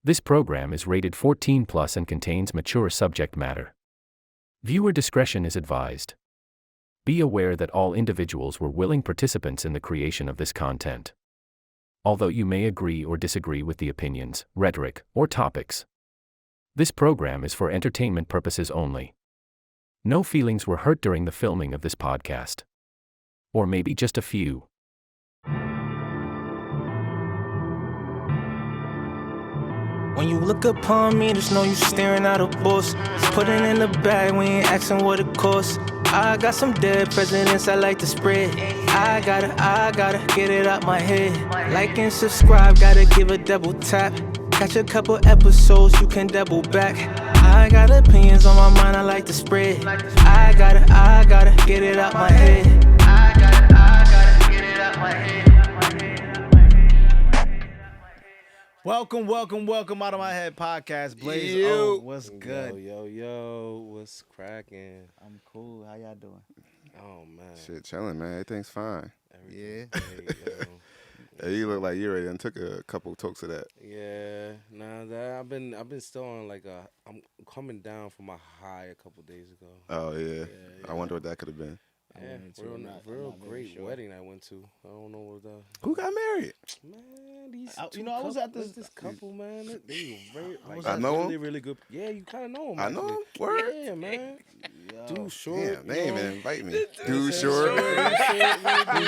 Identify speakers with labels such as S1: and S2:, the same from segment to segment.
S1: This program is rated 14 plus and contains mature subject matter. Viewer discretion is advised. Be aware that all individuals were willing participants in the creation of this content. Although you may agree or disagree with the opinions, rhetoric, or topics, this program is for entertainment purposes only. No feelings were hurt during the filming of this podcast. Or maybe just a few.
S2: When you look upon me, just know you staring at a boss. Put it in the bag, we ain't asking what it costs. I got some dead presidents I like to spread. I gotta get it out my head. Like and subscribe, gotta give a double tap. Catch a couple episodes, you can double back. I got opinions on my mind, I like to spread. I gotta get it out my head. I gotta get it out my head.
S3: Welcome, Out of My Head podcast. Blaze,
S4: Yo.
S3: What's good?
S4: Yo, what's cracking?
S3: I'm cool. How y'all doing?
S4: Oh man,
S5: Shit, chilling, man. Everything's fine.
S3: Yeah.
S4: great, yo.
S5: Hey, you look like you ready. I took a couple tokes of that.
S4: Yeah, that I've been still on like I'm coming down from a high a couple days ago.
S5: Oh yeah.
S4: Yeah.
S5: I wonder what that could have been.
S4: Yeah, real
S3: not very
S4: great
S3: sure.
S4: wedding I went to. I don't know what
S5: Who got married?
S4: man. These
S3: I
S4: two
S3: was at
S4: couples-
S3: this-
S4: couple, man. They were very, like,
S5: I know
S4: really,
S5: him?
S4: really good. Yeah, you kind of know him.
S5: I know
S4: actually.
S5: him. Word.
S4: Yeah, man.
S3: Yo.
S4: Dude, short.
S5: Damn, they ain't
S4: you know?
S5: even invite me. Dude, short.
S3: You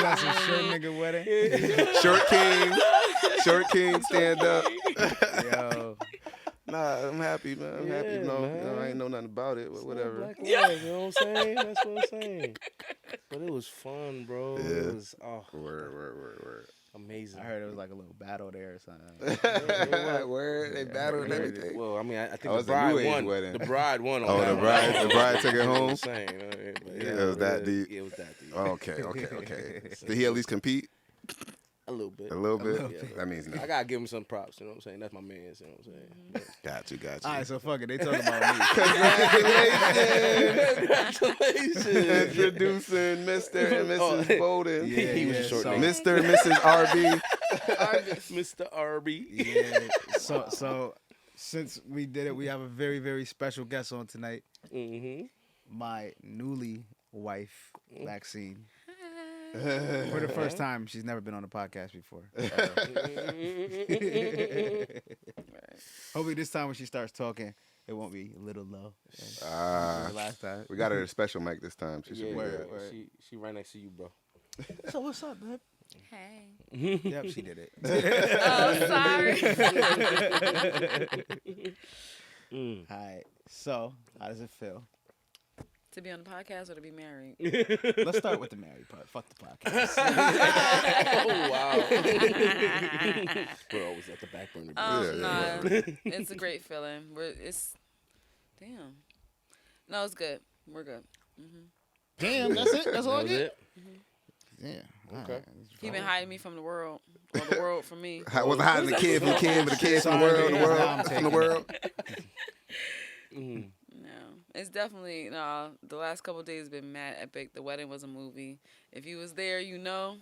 S3: got some short nigga wedding?
S5: Short king, stand up.
S3: Yo.
S5: Nah, I'm happy, man. I'm happy.
S4: Yeah,
S5: No,
S4: man.
S5: I ain't know nothing about it, but whatever.
S4: Black and white, you know what I'm saying? That's what I'm saying. But it was fun, bro.
S5: Yeah.
S4: It was
S5: Word.
S4: amazing.
S3: I heard it was like a little battle there or something.
S5: Word. They battled and everything.
S4: Well, I mean, I
S5: Oh,
S4: think the
S5: it's a
S4: bride
S5: new age
S4: won.
S5: wedding.
S4: The bride won. On
S5: Oh,
S4: that
S5: the
S4: one.
S5: bride took it
S4: You know what
S5: home?
S4: I'm saying? But
S5: It was that deep.
S4: Yeah, it was that deep.
S5: Okay. Did he at least compete?
S4: A little bit.
S5: A little bit?
S4: Yeah,
S5: That means no.
S4: I gotta give him some props. You know what I'm saying? That's my man. You know what I'm saying?
S5: Got you.
S3: All right, so fuck it. They talking about me.
S4: Congratulations.
S5: Introducing Mr. and Mrs. Bowden.
S3: Yeah,
S4: He was a short
S3: so-
S4: nigga.
S5: Mr. and Mrs. RB.
S4: Mr. Arby.
S3: Yeah. So since we did it, we have a very, very special guest on tonight.
S4: Mm-hmm.
S3: My newly wife, Maxine. For the first time, she's never been on a podcast before. Hopefully this time when she starts talking, it won't be a little low.
S5: Ah,
S3: Last time.
S5: we got her a special mic this time. She should
S4: Yeah,
S5: be
S3: Word,
S5: good.
S3: word.
S4: She right next to you, bro.
S3: So what's up, babe?
S6: Hey.
S3: Yep, she did it.
S6: Oh, sorry.
S3: All right. So, how does it feel?
S6: To be on the podcast or to be married?
S3: Let's start with the married part. Fuck the podcast.
S4: Oh wow. We're always at the back burner.
S5: Yeah,
S6: No, it's a great feeling. Damn. No, it's good. We're good.
S3: Damn, that's it? That's all I
S4: That was
S3: get?
S4: it?
S3: Yeah.
S4: Okay.
S6: He been hiding me from the world, or the world from me.
S5: Wasn't hiding the kid from the kid, but the kids from the world,
S3: Now I'm
S5: from
S3: taking
S5: the world.
S6: No, it's definitely no. The last couple of days have been mad epic. The wedding was a movie. If you was there, you know,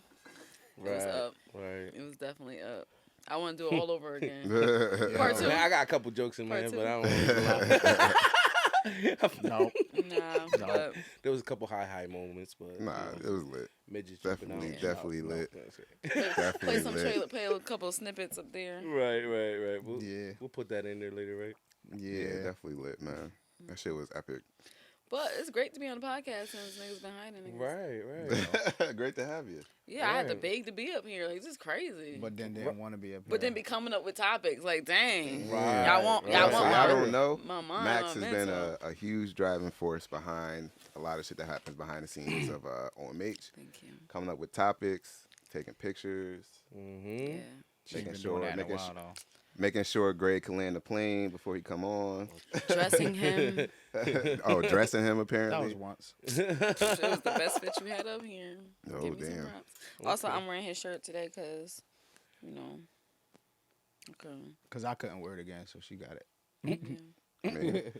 S6: it was up.
S4: Right.
S6: It was definitely up. I want to do it all over again.
S5: Yeah.
S6: Part two.
S4: Man, I got a couple jokes in my
S6: Part
S4: head,
S6: two.
S4: but I don't want to.
S3: Nope.
S6: Nah, but
S4: There was a couple high moments, but
S5: Nah, it was lit.
S4: midgets jumping out.
S5: Definitely lit.
S6: play
S5: Definitely
S6: some
S5: lit.
S6: trailer, play a couple of snippets up there.
S4: Right.
S3: Yeah.
S4: We'll put that in there later, right?
S5: Yeah,
S3: Yeah.
S5: definitely lit, man. That shit was epic.
S6: But it's great to be on the podcast since niggas been hiding niggas.
S4: Right.
S5: Great to have you.
S6: Yeah, I had to
S4: Right.
S6: beg to be up here. Like, this is crazy.
S3: But then they didn't want to be up here.
S6: But then be coming up with topics like, dang,
S4: Right.
S6: y'all want,
S4: Right.
S6: y'all
S5: So
S6: want
S5: y'all
S6: my,
S5: don't know.
S6: my mind.
S5: Max
S6: my
S5: has been
S6: mental.
S5: a huge driving force behind a lot of shit that happens behind the scenes of OMH.
S6: Thank you.
S5: Coming up with topics, taking pictures,
S4: Mm-hmm.
S6: Yeah.
S3: She's been
S5: making
S3: doing
S5: sure,
S3: that in a
S5: making,
S3: while, though.
S5: making sure Greg can land the plane before he come on.
S6: Dressing him.
S5: Oh, dressing him
S3: That
S5: apparently.
S3: was once.
S6: It was the best fit you had up here.
S5: Oh,
S6: Give me some
S5: damn.
S6: props. Also, I'm wearing his shirt today because, you know. Okay.
S3: Because I couldn't wear it again, so she got it.
S6: Yeah.
S5: Man.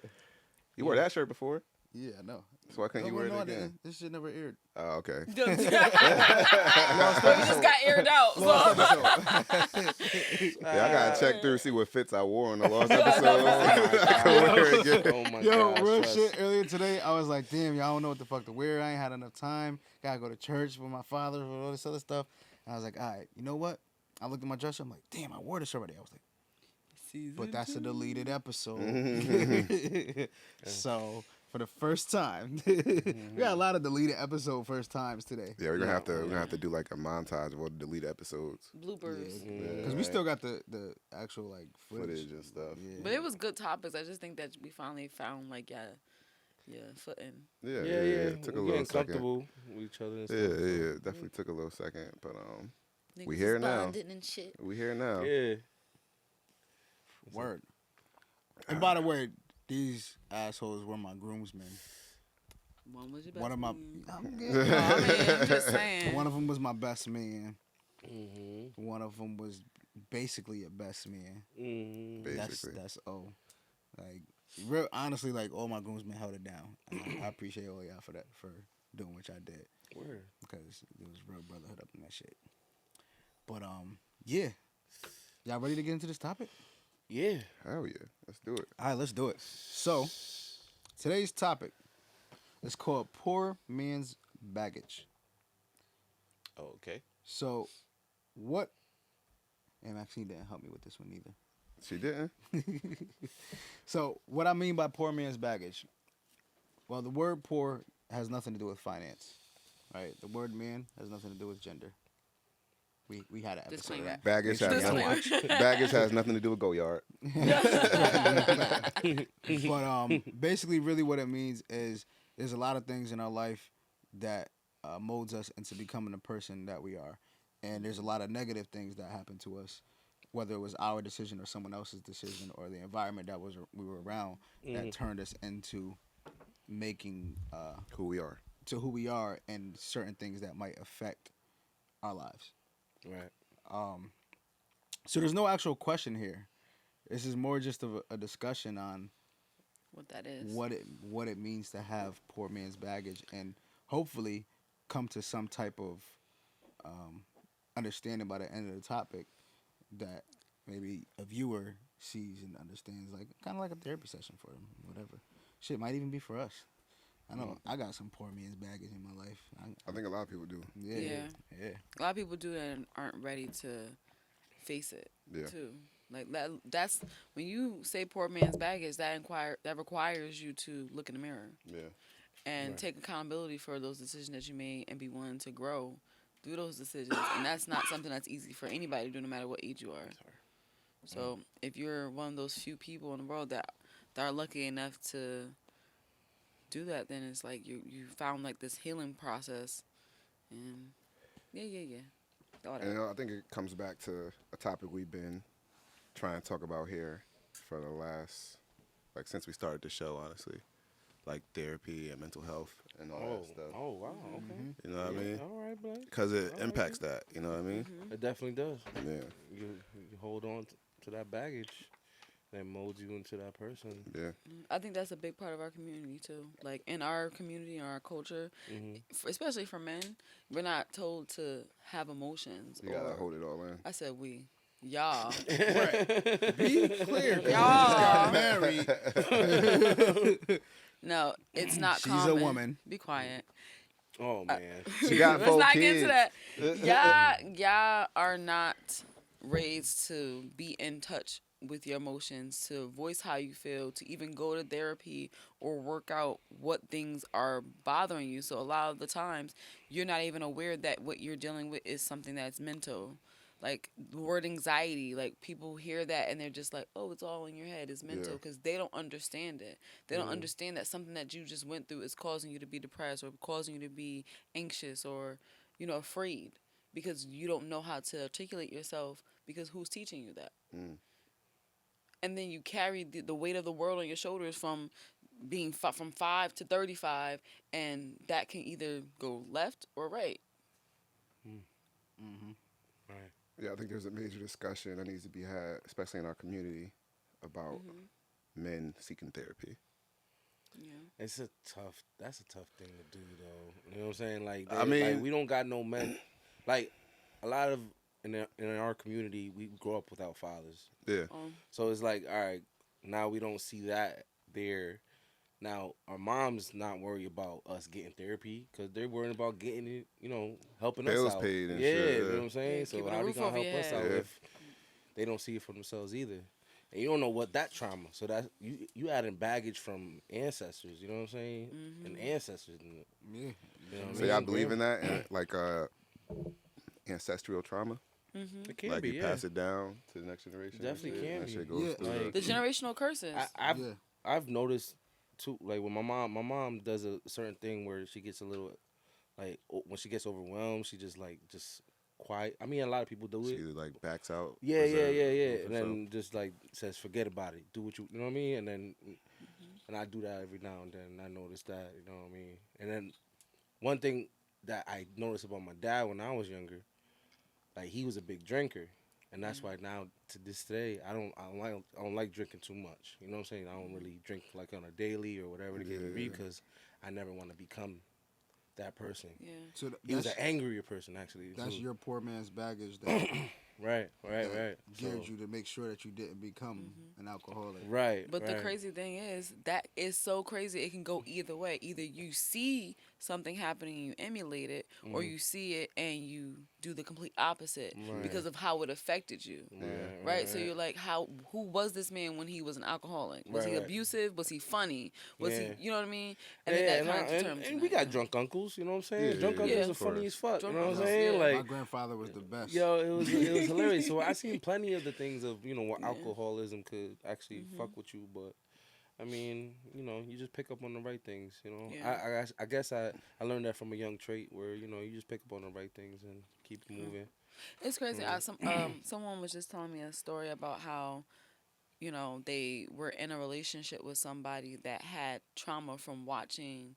S5: You wore that shirt before?
S3: Yeah, I know.
S5: So why can't you wear it
S3: I
S5: again?
S3: didn't. This shit never aired.
S5: Oh, okay.
S6: Well, you just got aired out. So.
S5: Yeah, I gotta check through see what fits I wore on the lost episode. I can wear it again.
S4: Oh my
S3: Yo,
S4: gosh,
S3: real
S4: trust.
S3: shit. Earlier today, I was like, damn, y'all don't know what the fuck to wear. I ain't had enough time. Gotta go to church with my father and all this other stuff. And I was like, all right, you know what? I looked at my dresser. I'm like, damn, I wore this already. I was like, but that's a deleted episode. So for the first time, we got a lot of deleted episode first times today.
S5: Yeah, we're gonna have to do like a montage of all the deleted episodes.
S6: Bloopers.
S3: Because we still got the actual like footage
S5: And stuff.
S3: Yeah.
S6: But it was good topics. I just think that we finally found like footing.
S5: Yeah.
S4: Yeah.
S5: It took a
S4: We're
S5: little
S4: getting
S5: second.
S4: comfortable with each other and stuff.
S5: Yeah. Definitely took a little second, but
S6: Niggas
S5: we here
S6: is
S5: now.
S6: bonding and shit.
S5: We here now.
S4: Yeah.
S3: Word. And by the way, these assholes were my groomsmen.
S6: One was your best
S3: One of my,
S6: man.
S3: I'm
S6: No, I mean, I'm just saying.
S3: one of them was my best man.
S4: Mm-hmm.
S3: One of them was basically a best man.
S4: Mm-hmm.
S5: Basically.
S3: That's like real honestly, like all my groomsmen held it down. And I appreciate all y'all for that, for doing what y'all did,
S4: Word.
S3: because there was real brotherhood up in that shit. But yeah, y'all ready to get into this topic?
S4: Yeah.
S5: Hell yeah. Let's do it.
S3: All right, let's do it. So today's topic is called Poor Man's Baggage.
S4: Oh, okay.
S3: So what? And Maxine didn't help me with this one either.
S5: She didn't?
S3: So what I mean by poor man's baggage, well, the word poor has nothing to do with finance, right? The word man has nothing to do with gender. We had an episode of
S6: Disclaimer.
S3: that.
S5: Baggage
S3: Make
S5: has
S3: sure y'all
S6: Disclaimer.
S3: watch.
S5: Baggage has nothing to do with Go Yard.
S3: But basically, really what it means is there's a lot of things in our life that molds us into becoming the person that we are. And there's a lot of negative things that happen to us, whether it was our decision or someone else's decision or the environment that we were around that turned us into making
S5: Who we are.
S3: to who we are and certain things that might affect our lives.
S4: Right.
S3: So there's no actual question here. This is more just of a discussion on
S6: What that is.
S3: what it means to have poor man's baggage, and hopefully come to some type of understanding by the end of the topic that maybe a viewer sees and understands, like kind of like a therapy session for them, whatever. Shit might even be for us. I know I got some poor man's baggage in my life.
S5: I think a lot of people do.
S6: Yeah. A lot of people do that and aren't ready to face it
S5: Yeah.
S6: too. Like that's when you say poor man's baggage, that requires you to look in the mirror
S5: Yeah.
S6: and take accountability for those decisions that you made and be willing to grow through those decisions. And that's not something that's easy for anybody to do, no matter what age you are. So if you're one of those few people in the world that are lucky enough to do that, then it's like you found like this healing process. And yeah. All that.
S5: And I think it comes back to a topic we've been trying to talk about here for the last, like, since we started the show, honestly. Like therapy and mental health and all that stuff.
S4: Oh, wow. Okay.
S5: You know what I mean?
S4: All right, Blake.
S5: Because it impacts that, you know what I mean?
S4: It definitely does.
S5: Yeah.
S4: You hold on to that baggage that molds you into that person.
S5: Yeah.
S6: I think that's a big part of our community too. Like in our community, in our culture, especially for men, we're not told to have emotions.
S5: You gotta hold it all in.
S6: I said we. Y'all.
S3: Be clear.
S6: Y'all.
S3: Got married.
S6: No, it's not
S3: She's
S6: common.
S3: a woman.
S6: Be quiet.
S4: Oh, man.
S5: She got
S6: Let's
S5: 4
S6: not
S5: kids.
S6: get into that. Y'all are not raised to be in touch with your emotions, to voice how you feel, to even go to therapy or work out what things are bothering you. So a lot of the times, you're not even aware that what you're dealing with is something that's mental. Like the word anxiety, like people hear that and they're just like, oh, it's all in your head, it's mental, because they don't understand it. They don't understand that something that you just went through is causing you to be depressed or causing you to be anxious or, afraid, because you don't know how to articulate yourself, because who's teaching you that? And then you carry the weight of the world on your shoulders from being from 5 to 35, and that can either go left or right.
S4: Right.
S5: Yeah, I think there's a major discussion that needs to be had, especially in our community, about men seeking therapy.
S6: Yeah.
S4: That's a tough thing to do though. You know what I'm saying? Like,
S5: I mean-
S4: like, we don't got no men. Like, a lot of in our community, we grow up without fathers.
S5: Yeah.
S4: So it's like, all right, now we don't see that there. Now our mom's not worried about us getting therapy because they're worried about getting it, helping
S5: Bills
S4: us out.
S5: paid and
S4: yeah,
S5: shit,
S4: you know
S5: yeah.
S4: what I'm saying.
S6: Yeah,
S4: So
S6: keeping a
S4: how they
S6: roof
S4: gonna
S6: over
S4: help
S6: your
S4: us
S6: head.
S4: out
S5: Yeah.
S4: if they don't see it for themselves either? And you don't know what that trauma. So that you adding baggage from ancestors. You know what I'm saying? And ancestors.
S3: Yeah.
S4: You know what I
S5: So
S4: mean?
S5: y'all believe in that, and like ancestral trauma?
S4: It can
S5: Like
S4: be,
S5: you
S4: yeah.
S5: pass it down to the next generation. and
S4: Definitely
S5: shit,
S4: can
S5: and
S4: be.
S5: that shit goes
S3: Yeah.
S5: through
S4: Like-
S6: The generational curses.
S4: I've
S3: Yeah.
S4: I've noticed too, like when my mom does a certain thing where she gets a little, like when she gets overwhelmed, she just quiet. I mean, a lot of people do
S5: She
S4: it.
S5: either like backs out.
S4: Yeah,
S5: reserve
S4: and
S5: herself.
S4: then just like says, forget about it. Do what you know what I mean? And then, and I do that every now and then. I notice that, you know what I mean? And then one thing that I noticed about my dad when I was younger, like he was a big drinker. And that's why now to this day I don't like drinking too much. You know what I'm saying? I don't really drink like on a daily or whatever the case may be
S5: Yeah.
S4: because I never want to become that person.
S6: Yeah.
S3: So
S4: He was an
S3: that's,
S4: angrier person actually.
S3: that's
S4: too.
S3: your poor man's baggage that,
S4: right.
S3: that geared
S4: So-
S3: you to make sure that you didn't become an alcoholic.
S4: Right.
S6: But the
S4: right.
S6: crazy thing is that is so crazy. It can go either way. Either you see something happening and you emulate it, or you see it and you do the complete opposite
S4: Right.
S6: because of how it affected you. Right? So you're like, who was this man when he was an alcoholic? Was
S4: Right,
S6: he
S4: right.
S6: abusive? Was he funny? Was
S4: Yeah.
S6: he, you know what I mean? And
S4: Yeah,
S6: then that kind of
S4: and
S6: determines.
S4: and
S6: that,
S4: we got
S6: yeah.
S4: drunk uncles, you know what I'm saying?
S5: Yeah,
S4: Drunk
S5: yeah,
S4: uncles
S6: yeah.
S4: are
S5: Of
S4: funny
S5: course.
S4: as fuck,
S6: Drunk
S4: you know what I'm
S6: uncles,
S4: saying?
S6: yeah.
S3: My
S4: Like,
S3: grandfather was the best.
S4: yo, it was hilarious. So I seen plenty of the things of what alcoholism could actually fuck with you, but I mean, you just pick up on the right things.
S6: Yeah.
S4: I guess I learned that from a young trait where you just pick up on the right things and keep moving.
S6: It's crazy. Someone was just telling me a story about how, they were in a relationship with somebody that had trauma from watching,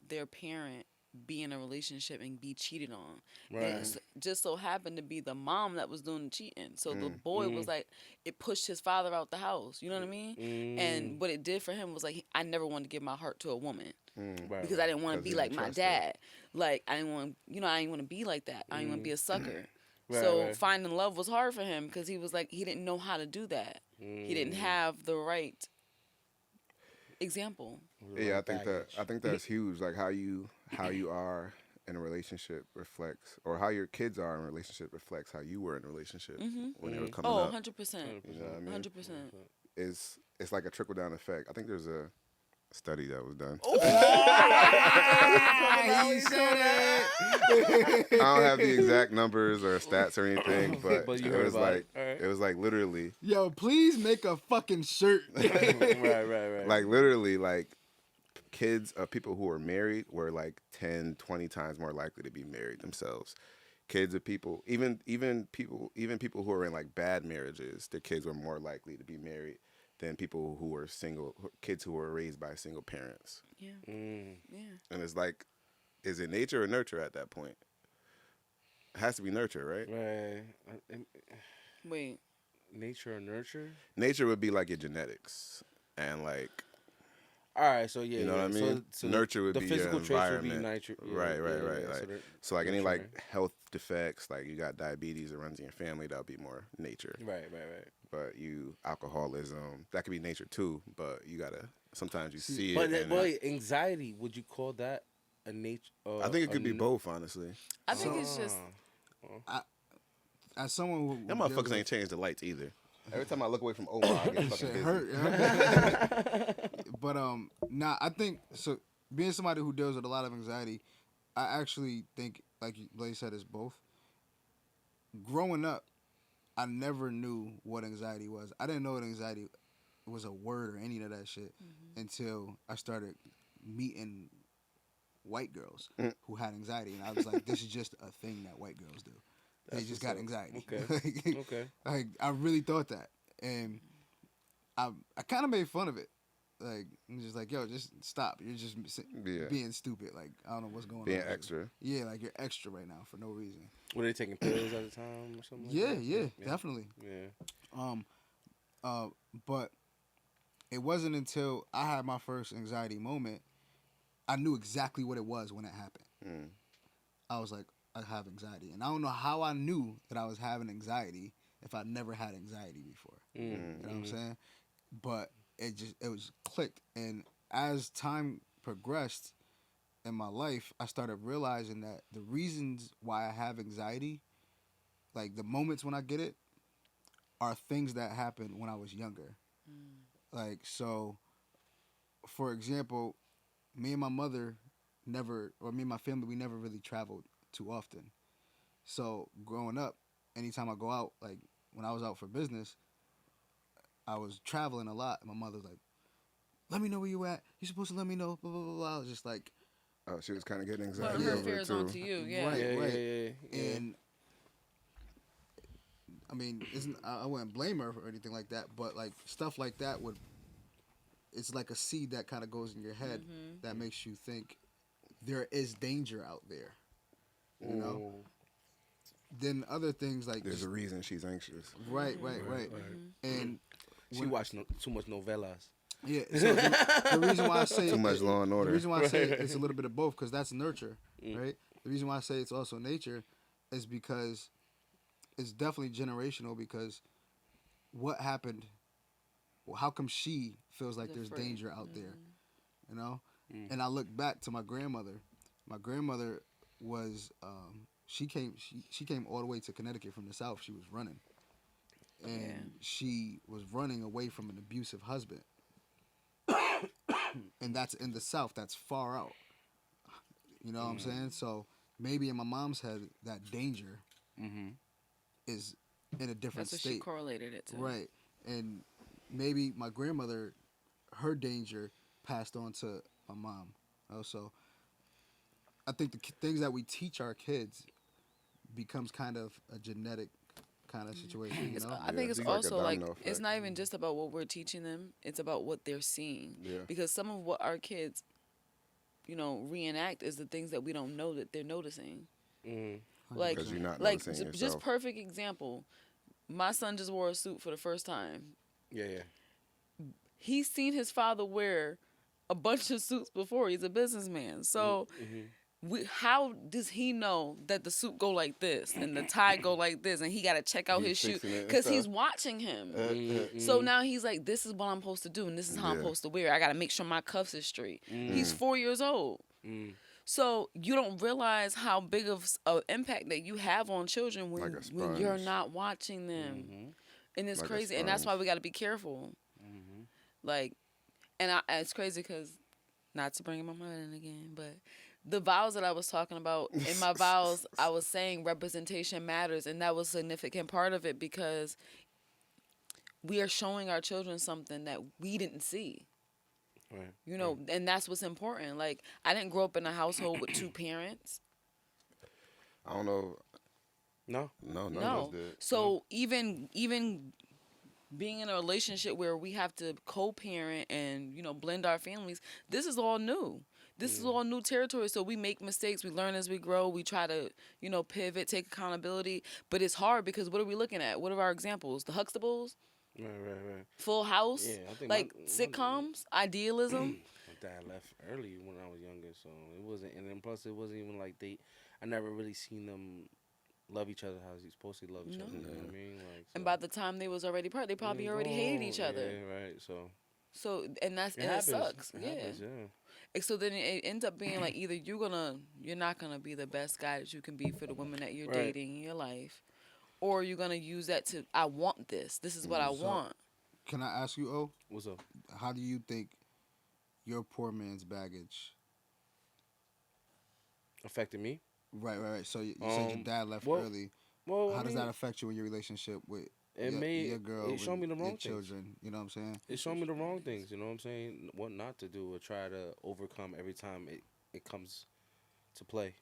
S6: their parent be in a relationship and be cheated on.
S4: Right.
S6: And it just so happened to be the mom that was doing the cheating. So the boy was like, it pushed his father out the house. You know what I mean? And what it did for him was like, I never wanted to give my heart to a woman.
S4: Right.
S6: Because I didn't want to
S5: 'Cause
S6: be
S5: you
S6: like
S5: didn't
S6: my
S5: trust her.
S6: dad. Like I didn't want, I didn't want to be like that. I didn't want to be a sucker.
S4: Right,
S6: So
S4: right.
S6: finding love was hard for him because he was like he didn't know how to do that. He didn't have the right example.
S5: Yeah,
S4: Right baggage.
S5: I think that's huge. Like how you are in a relationship reflects, or how your kids are in a relationship reflects how you were in a relationship when they were coming
S6: Oh,
S5: up.
S6: 100%.
S5: You know what I mean?
S6: 100%.
S5: It's like a trickle down effect. I think there's a study that was done.
S3: He said it.
S5: I don't have the exact numbers or stats or anything, but,
S4: But you
S5: it
S4: heard
S5: was
S4: about
S5: like
S4: it. Alright.
S5: it was like literally
S3: Yo, please make a fucking shirt.
S4: right.
S5: like literally like kids of people who are married were like 10, 20 times more likely to be married themselves. Kids of people, even people who are in like bad marriages, their kids were more likely to be married than people who were single, kids who were raised by single parents.
S6: Yeah. Yeah.
S5: And it's like, is it nature or nurture at that point? It has to be nurture, right?
S4: Right.
S6: Wait.
S4: Nature or nurture?
S5: Nature would be like your genetics, and like,
S4: All right, so yeah,
S5: you know what I mean.
S4: So
S5: nurture would
S4: the
S5: be
S4: physical
S5: your
S4: traits would be
S5: environment.
S4: nature.
S5: Right. Like, so like any
S4: nurture,
S5: like
S4: right.
S5: health defects, like you got diabetes that runs in your family, that would be more nature.
S4: Right.
S5: But you alcoholism, that could be nature too. But you gotta sometimes you see
S4: But
S5: it. And
S4: anxiety, would you call that a nature?
S5: I think it could be both, honestly.
S6: I think it's just
S3: As someone who
S5: Them
S3: deals
S5: motherfuckers
S3: with-
S5: ain't changed the lights either. Every time I look away from Omar, I get fucking
S3: shit
S5: busy.
S3: hurt. Yeah. But I think so. Being somebody who deals with a lot of anxiety, I actually think, like you said, it's both. Growing up, I never knew what anxiety was. I didn't know what anxiety was a word or any of that shit until I started meeting white girls who had anxiety, and I was like, this is just a thing that white girls do. They
S4: That's
S3: just
S4: what's
S3: got
S4: up.
S3: anxiety.
S4: Okay. Okay.
S3: Like I really thought that, and I kind of made fun of it. Like I'm just like, yo, just stop. You're just
S5: Yeah.
S3: being stupid. Like I don't know what's going
S5: Being
S3: on.
S5: extra.
S3: Yeah, like you're extra right now for no reason.
S4: Were they taking pills at the time or something? Like
S3: Yeah,
S4: that?
S3: yeah, definitely.
S4: Yeah.
S3: But it wasn't until I had my first anxiety moment, I knew exactly what it was when it happened.
S5: Mm.
S3: I was like, I have anxiety. And I don't know how I knew that I was having anxiety if I never had anxiety before.
S4: Mm.
S3: You know what I'm saying? But it was clicked. And as time progressed in my life, I started realizing that the reasons why I have anxiety, like the moments when I get it, are things that happened when I was younger. Like, so, for example, me and my mother never, or me and my family, we never really traveled too often. So, growing up, anytime I go out, like when I was out for business, I was traveling a lot. And my mother's like, let me know where you at. You're supposed to let me know, blah, blah, blah, blah. I was just like,
S5: Oh, she was kind of getting
S6: Putting
S5: anxiety
S6: her
S5: over it
S6: fears
S5: too.
S6: onto you, yeah.
S3: right,
S4: Yeah,
S3: right.
S4: yeah.
S3: And I mean, I wouldn't blame her or anything like that, but like stuff like that it's like a seed that kind of goes in your head that makes you think there is danger out there, you know. Then other things like
S5: There's a reason she's anxious.
S3: right. And
S4: She watched too much novellas.
S3: yeah, so the reason why I say
S5: Too much Law and Order.
S3: The reason why I say it's a little bit of both because that's nurture, right? The reason why I say it's also nature is because it's definitely generational. Because what happened? Well, how come she feels like there's danger out there? You know. And I look back to my grandmother. My grandmother was she came all the way to Connecticut from the South. She was running, and she was running away from an abusive husband. And that's in the South. That's far out. You know what I'm saying? So maybe in my mom's head, that danger is in a different
S6: That's what
S3: state.
S6: she correlated it to.
S3: Right. And maybe my grandmother, her danger passed on to my mom. Also, I think the things that we teach our kids becomes kind of a genetic kind of situation, you know?
S6: I think it's
S5: it's like a
S6: also like
S5: domino
S6: it's
S5: effect.
S6: not even just about what we're teaching them; it's about what they're seeing.
S5: Yeah.
S6: Because some of what our kids, reenact is the things that we don't know that they're noticing. Like,
S5: 'Cause you're not
S6: like
S5: noticing
S6: just
S5: yourself.
S6: perfect example. My son just wore a suit for the first time.
S4: Yeah.
S6: He's seen his father wear a bunch of suits before. He's a businessman, so. How does he know that the suit go like this and the tie go like this and he got to check out
S5: He's
S6: his shoe
S5: fixing it and
S6: because he's
S5: stuff.
S6: watching him. So now he's like, this is what I'm supposed to do and this is how I'm
S5: Yeah.
S6: supposed to wear. I got to make sure my cuffs is straight. He's 4 years old. So you don't realize how big of an impact that you have on children when,
S5: Like a
S6: when you're
S5: sponge.
S6: not watching them. And it's
S5: Like a
S6: crazy. And that's why
S5: sponge.
S6: we got to be careful. Like, it's crazy because, not to bring my mother in again, but the vows that I was talking about, in my vows, I was saying representation matters, and that was a significant part of it because we are showing our children something that we didn't see.
S4: Right.
S6: And that's what's important. Like, I didn't grow up in a household with two parents.
S5: I don't know.
S4: No.
S5: None of
S6: No.
S5: us did.
S6: So even being in a relationship where we have to co-parent and, blend our families, this is all new. This is all new territory, so we make mistakes. We learn as we grow. We try to, pivot, take accountability. But it's hard because what are we looking at? What are our examples? The Huxtables?
S4: Right.
S6: Full House?
S4: Yeah, I think
S6: like
S4: my-
S6: sitcoms? Idealism?
S4: My dad left early when I was younger, so it wasn't. And then plus, it wasn't even like I never really seen them love each other how you're supposed to love each other. You know what I mean? Like,
S6: And by the time they was already part, they probably already hated each other.
S4: Yeah, right. So
S6: And
S4: it
S6: it
S4: happens.
S6: sucks.
S4: It
S6: Yeah.
S4: happens, yeah.
S6: And so then it ends up being like either you're not gonna be the best guy that you can be for the women that you're
S4: Right.
S6: dating in your life, or you're gonna use that to I want this. This is what I want.
S3: Can I ask you,
S4: What's up?
S3: how do you think your poor man's baggage?
S4: Affected me?
S3: Right. So you said your dad left
S4: well,
S3: early.
S4: Well,
S3: How does that affect you in your relationship with your girl,
S4: it showed me the
S3: with your
S4: wrong things.
S3: children? You know what I'm saying?
S4: It showed me the wrong things. You know what I'm saying? What not to do or try to overcome every time it comes to play.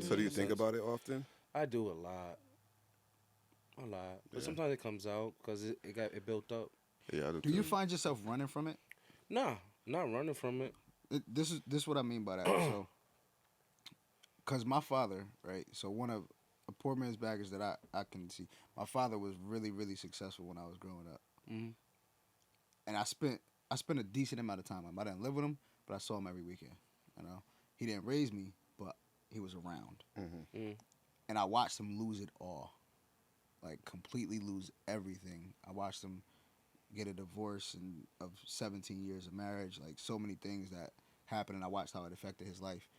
S5: So do you think about it often?
S4: I do a lot. But sometimes it comes out because it built up.
S5: Yeah, I do.
S3: Do you
S5: too.
S3: find yourself running from it?
S4: Nah, not running from it.
S3: This is what I mean by that. So, because my father, right? So one of a poor man's baggage that I can see. My father was really, really successful when I was growing up, and I spent I spent a decent amount of time with him. I didn't live with him, but I saw him every weekend. You know, he didn't raise me, but he was around, and I watched him lose it all, like completely lose everything. I watched him get a divorce and of 17 years of marriage, like so many things that happened, and I watched how it affected his life.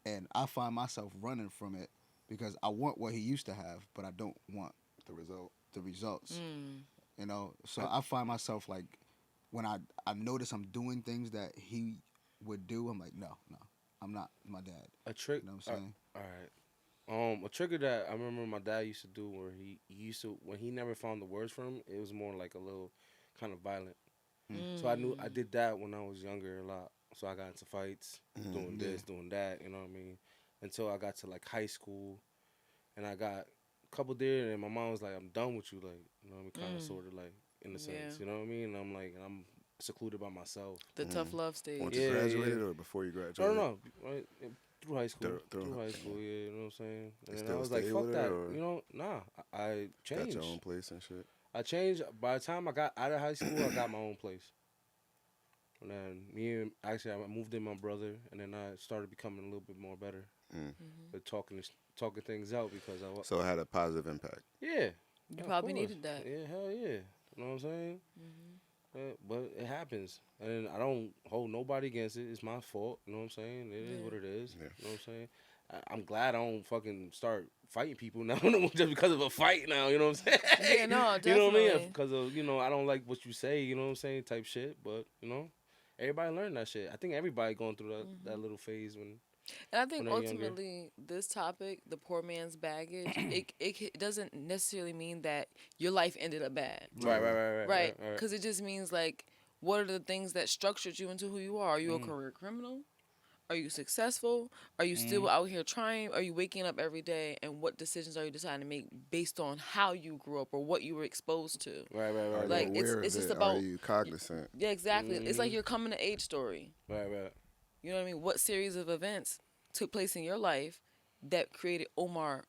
S3: And I find myself running from it because I want what he used to have, but I don't want the results. You know, so I find myself like when I notice I'm doing things that he would do, I'm like, no, I'm not my dad.
S4: A trick.
S3: You know what I'm saying?
S4: All right. A trigger that I remember my dad used to do, where he used to, when he never found the words for him, it was more like a little kind of violent. So I knew I did that when I was younger a lot. So I got into fights, doing this, doing that. You know what I mean? Until I got to like high school, and I got a couple there, and my mom was like, "I'm done with you," like, you know what I mean? Kind of, sort of, like, in a sense, you know what I mean? And I'm like, I'm secluded by myself.
S6: The tough love stage.
S5: Once you graduated or before you graduated?
S4: No, right, through high school. Through high school, yeah, you know what I'm saying? And then I was like, fuck that, you know? Nah, I changed.
S5: Got your own place and shit.
S4: I changed. By the time I got out of high school, I got my own place. And then I moved in my brother, and then I started becoming a little bit more better. But talking things out because
S5: So it had a positive impact.
S4: Yeah.
S6: You probably needed that.
S4: Yeah, hell yeah. You know what I'm saying? But it happens. And I don't hold nobody against it. It's my fault. You know what I'm saying? It is what it is.
S5: Yeah.
S4: You know what I'm saying? I'm glad I don't fucking start fighting people now just because of a fight now. You know what I'm saying?
S6: Yeah, no, definitely.
S4: You know what I mean? Because of, I don't like what you say, you know what I'm saying, type shit. But, everybody learned that shit. I think everybody going through that little phase when.
S6: And I think ultimately
S4: younger.
S6: this topic, the poor man's baggage, it doesn't necessarily mean that your life ended up bad.
S4: Right.
S6: Because it just means like, what are the things that structured you into who you are? Are you a career criminal? Are you successful? Are you still out here trying? Are you waking up every day? And what decisions are you deciding to make based on how you grew up or what you were exposed to?
S4: Right.
S6: Like it's just about.
S5: Are you cognizant?
S6: Yeah, exactly. It's like your coming to age story.
S4: Right.
S6: You know what I mean? What series of events took place in your life that created Omar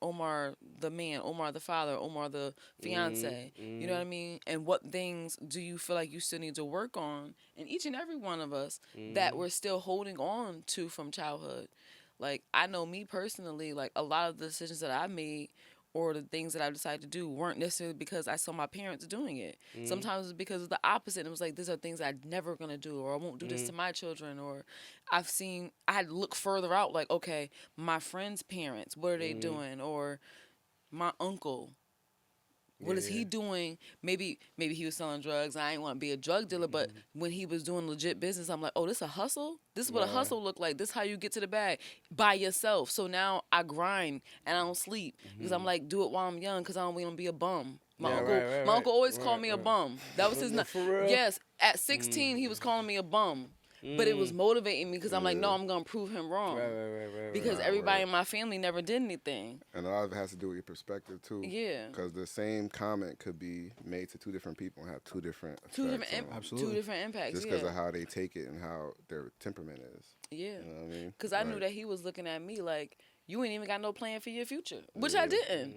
S6: the man, Omar the father, Omar the fiance? You know what I mean? And what things do you feel like you still need to work on in each and every one of us that we're still holding on to from childhood? Like, I know me personally, like a lot of the decisions that I made or the things that I decided to do weren't necessarily because I saw my parents doing it. Sometimes it's because of the opposite. It was like, these are things I'm never going to do, or I won't do this to my children, or I had to look further out, like, okay, my friend's parents, what are they doing? Or my uncle, what is he doing? Maybe he was selling drugs. I ain't want to be a drug dealer, but when he was doing legit business, I'm like, oh, this a hustle? This is what a hustle look like. This is how you get to the bag by yourself. So now I grind and I don't sleep because I'm like, do it while I'm young because I don't want to be a bum. My uncle always called me a bum. That was his name. Yes, at 16 he was calling me a bum. But it was motivating me because I'm like, no, I'm going to prove him wrong.
S4: Right.
S6: Because everybody in my family never did anything.
S5: And a lot of it has to do with your perspective, too.
S6: Yeah.
S5: Because the same comment could be made to two different people and have two different effects.
S6: Two different impacts,
S5: Just because of how they take it and how their temperament is.
S6: Yeah.
S5: You know what I mean?
S6: Because I knew that he was looking at me like, you ain't even got no plan for your future, which I didn't.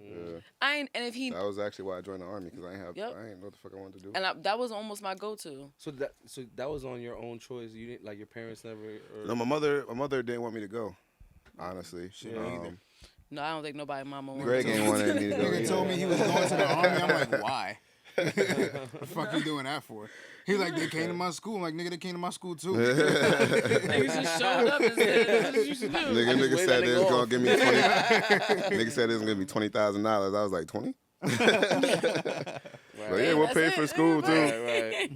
S6: And if he,
S5: that was actually why I joined the army, because I ain't know what the fuck I wanted to do.
S6: And that was almost my go-to.
S4: So that was on your own choice. You didn't, like, your parents never.
S5: No, my mother didn't want me to go. Honestly,
S3: either.
S6: No, I don't think nobody mama wanted
S5: Greg ain't wanted me to go.
S3: Nigga told me he was going to the army. I'm like, why? What the fuck you doing that for? He like, they came to my school. I'm like, nigga, they came to my school too.
S6: Niggas just showed up and said, this is what you should do.
S5: Nigga said they was gonna give me 20. Nigga said it was gonna be $20,000. I was like, 20? But yeah, we'll pay for school too.
S4: Right.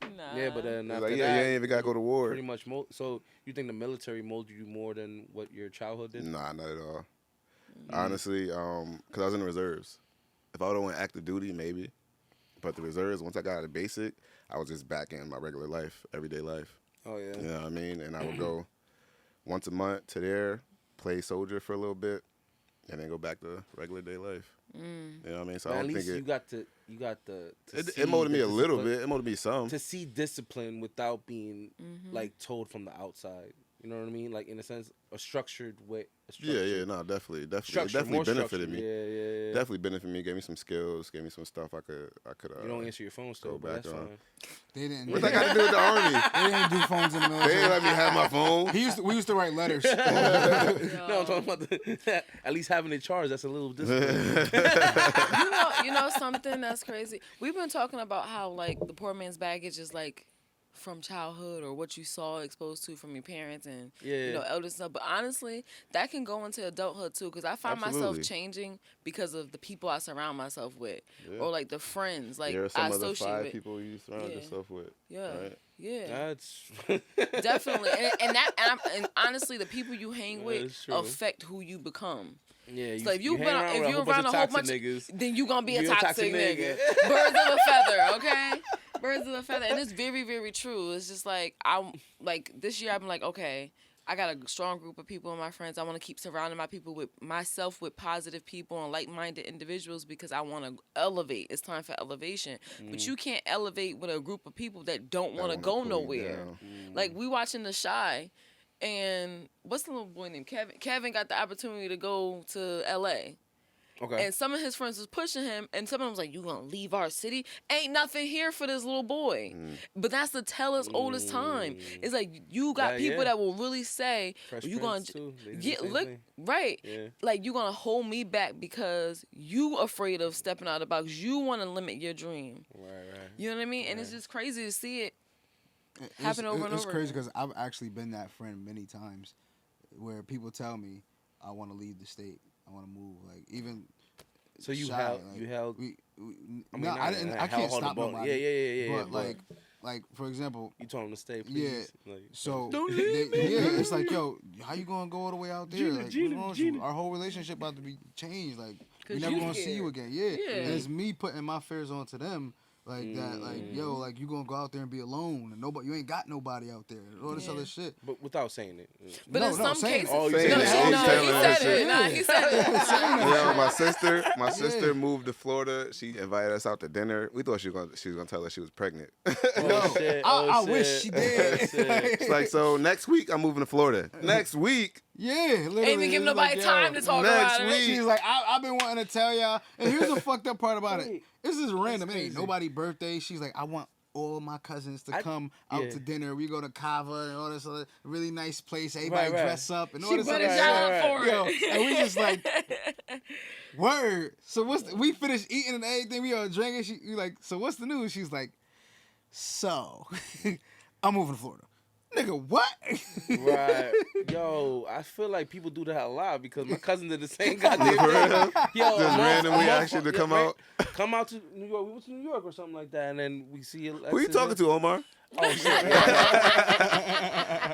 S6: Nah.
S4: Yeah, but then after
S5: like,
S4: that,
S5: you ain't even gotta go to war.
S4: Pretty much. So you think the military molded you more than what your childhood did?
S5: Nah, not at all. Honestly, because I was in the reserves. If I would have went active duty, maybe. But the reserves, once I got out of basic, I was just back in my regular life, everyday life.
S4: Oh, yeah.
S5: You know what I mean? And I would go once a month to there, play soldier for a little bit, and then go back to regular day life. You know what I mean? So
S4: but
S5: I
S4: at
S5: don't
S4: least
S5: think
S4: you got the.
S5: It molded me a little bit. It molded me some.
S4: To see discipline without being like told from the outside. You know what I mean? Like in a sense, a structured way.
S5: Yeah, no, definitely. It
S4: Structure,
S5: definitely
S4: more
S5: benefited
S4: structure.
S5: me.
S4: Yeah.
S5: Definitely benefited me. Gave me some skills. Gave me some stuff I could.
S4: You don't answer your phone still,
S5: go
S4: but that's
S5: back on.
S4: fine.
S3: They didn't.
S5: What that got to do with the army?
S3: They didn't do phones in the
S5: They
S3: military.
S5: didn't let me have my phone.
S3: We used to write letters.
S4: No, I'm talking about at least having it charged. That's a little discipline.
S6: You know something that's crazy. We've been talking about how like the poor man's baggage is like from childhood or what you saw exposed to from your parents and you know elders stuff. But honestly, that can go into adulthood too. Because I find myself
S5: Absolutely.
S6: changing because of the people I surround myself with, or like the friends like
S5: There are some
S6: I
S5: of the
S6: associate
S5: 5
S6: with.
S5: people you surround yourself with.
S6: Yeah.
S5: Right?
S6: Yeah.
S4: That's
S6: Definitely, and honestly, the people you hang
S4: That
S6: with
S4: is true.
S6: affect who you become.
S4: yeah.
S6: So if
S4: you hang around with
S6: you're
S4: bunch
S6: around
S4: of
S6: a whole
S4: toxic
S6: bunch,
S4: niggas,
S6: then you gonna be a
S4: you're
S6: toxic nigga.
S4: nigga.
S6: Birds of a feather, okay? Birds of a feather, and it's very, very true. It's just like this year I'm like, okay, I got a strong group of people and my friends. I want to keep surrounding myself with positive people and like-minded individuals because I want to elevate. It's time for elevation. But you can't elevate with a group of people that don't want to go
S5: pull you
S6: nowhere.
S5: down.
S6: Like we watching The Shy, and what's the little boy named Kevin? Kevin got the opportunity to go to L.A.
S4: Okay.
S6: And some of his friends was pushing him, and some of them was like, "You gonna leave our city? Ain't nothing here for this little boy." But that's the teller's oldest time. It's like you got people that will really say,
S4: Fresh
S6: "You
S4: Prince,
S6: gonna
S4: too. They do the same
S6: look
S4: thing.
S6: right?
S4: Yeah.
S6: Like you gonna hold me back because you afraid of stepping out of the box. You want to limit your dream.
S4: Right.
S6: You know what I mean? And it's just crazy to see it happen over and
S3: It's
S6: over.
S3: crazy
S6: again.
S3: because I've actually been that friend many times, where people tell me I want to leave the state, I want to move. Like even.
S4: So you
S3: Shy,
S4: held.
S3: like,
S4: you held.
S3: No, I didn't. I can't stop nobody.
S4: Yeah.
S3: But like for example,
S4: you told him to stay, please.
S3: Yeah.
S4: Like,
S3: so
S6: Don't leave me.
S3: yeah, it's like, yo, how you gonna go all the way out there?
S4: Gina,
S3: Like,
S4: Gina,
S3: what's wrong with
S4: Gina.
S3: you? Our whole relationship about to be changed. Like, we
S6: 'Cause
S3: never
S6: you
S3: gonna see
S6: scared.
S3: you again. Yeah.
S6: Yeah.
S3: And it's me putting my fears onto them. Like that, like yo, like you gonna go out there and be alone, and nobody, you ain't got nobody out there, all this
S6: Yeah.
S3: other shit.
S4: but without saying it.
S6: But
S3: No,
S6: in
S3: no,
S6: some
S3: saying
S6: cases,
S3: it.
S5: Oh, you
S6: no,
S5: saying it.
S6: no,
S5: He's
S6: he
S5: telling that
S6: said it.
S5: shit.
S6: Nah, he said it.
S5: Yeah, my sister
S3: Yeah.
S5: moved to Florida. She invited us out to dinner. We thought she was gonna tell us she was pregnant.
S4: Oh, shit.
S3: I
S4: Oh,
S3: wish
S4: shit.
S3: she did.
S4: Oh, shit.
S5: It's like, so next week I'm moving to Florida. Next week,
S3: Yeah, literally.
S6: Ain't even give
S3: it's
S6: nobody
S3: like,
S6: time
S3: yo,
S6: to talk
S5: next
S6: about
S5: week.
S6: it.
S3: She's like, I've been wanting to tell y'all. And here's the fucked up part about it.
S4: Wait.
S3: This is random. It ain't
S4: crazy.
S3: nobody's birthday. She's like, I want all my cousins to come out
S4: yeah.
S3: to dinner. We go to Kava and all this other really nice place. Everybody
S4: Right.
S3: dress up and all
S6: She
S3: this
S6: put
S3: other
S6: a
S3: shit.
S6: job
S4: right,
S6: for
S3: Yo,
S6: it.
S3: and we just like, word. So we finished eating and everything. We all drinking. We like, so what's the news? She's like, so I'm moving to Florida. Nigga, what?
S4: Right. Yo, I feel like people do that a lot because my cousin did the same goddamn
S5: For
S4: thing.
S5: real?
S4: Yo,
S5: Just randomly ask you to come out?
S4: Come out to New York. We went to New York or something like that, and then we see you.
S5: Who you talking to, Omar?
S4: Oh, shit.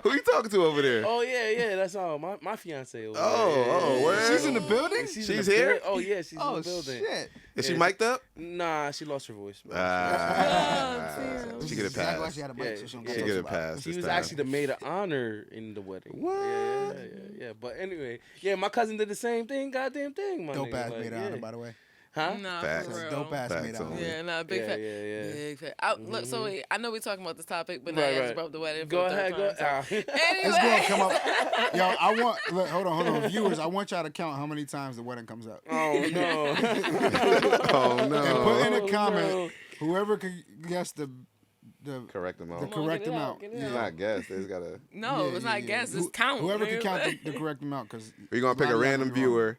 S5: Who you talking to over there?
S4: Oh, yeah, that's all. My fiance over there.
S5: Oh, word?
S3: She's in the building?
S4: She's in
S5: She's
S4: the
S5: here?
S4: building. Oh, yeah, she's in
S3: Oh,
S4: the building.
S3: shit.
S5: Is she mic'd up?
S4: Nah, she lost her voice. bro.
S5: She get a
S3: Exactly why
S5: pass.
S3: she had a mic, so she don't
S4: Yeah,
S5: She
S3: gotta
S5: get a
S3: talk about it.
S5: pass.
S4: She
S5: this
S4: was
S5: time.
S4: actually the maid of honor in the wedding.
S5: What?
S4: Yeah. But anyway, yeah, my cousin did the same thing, goddamn thing, my
S3: Dope
S4: nigga.
S3: ass
S4: Like,
S3: made
S4: yeah.
S3: honor, by the way.
S4: Huh?
S6: Nah,
S5: Facts.
S6: for real.
S3: Dope ass
S5: Facts
S3: made honor.
S5: only.
S6: Yeah, nah, big
S4: Yeah,
S6: fat.
S4: yeah.
S6: Big fat. Look, so wait, I know we're talking about this topic, but now
S4: Right,
S6: you just
S4: right.
S6: brought up the wedding.
S4: Go
S6: for the
S4: ahead,
S6: third
S4: go.
S6: time, so-
S3: It's
S6: Anyway.
S3: gonna come up. Yo, I want. Look, hold on, viewers. I want y'all to count how many times the wedding comes up.
S4: Oh no!
S5: Oh,
S3: And
S5: no.
S3: put in a
S4: Oh,
S3: comment
S4: no.
S3: whoever can guess the
S5: Correct
S3: the
S5: amount.
S6: Come on,
S3: correct
S6: get it out,
S3: amount.
S6: get it
S5: It's
S6: out.
S5: not guess. They just gotta.
S6: No,
S3: Yeah,
S6: it's
S3: yeah,
S6: not
S3: yeah.
S6: guess. It's count.
S3: Whoever can
S6: nigga.
S3: count the correct amount, because
S5: We're gonna pick a random viewer,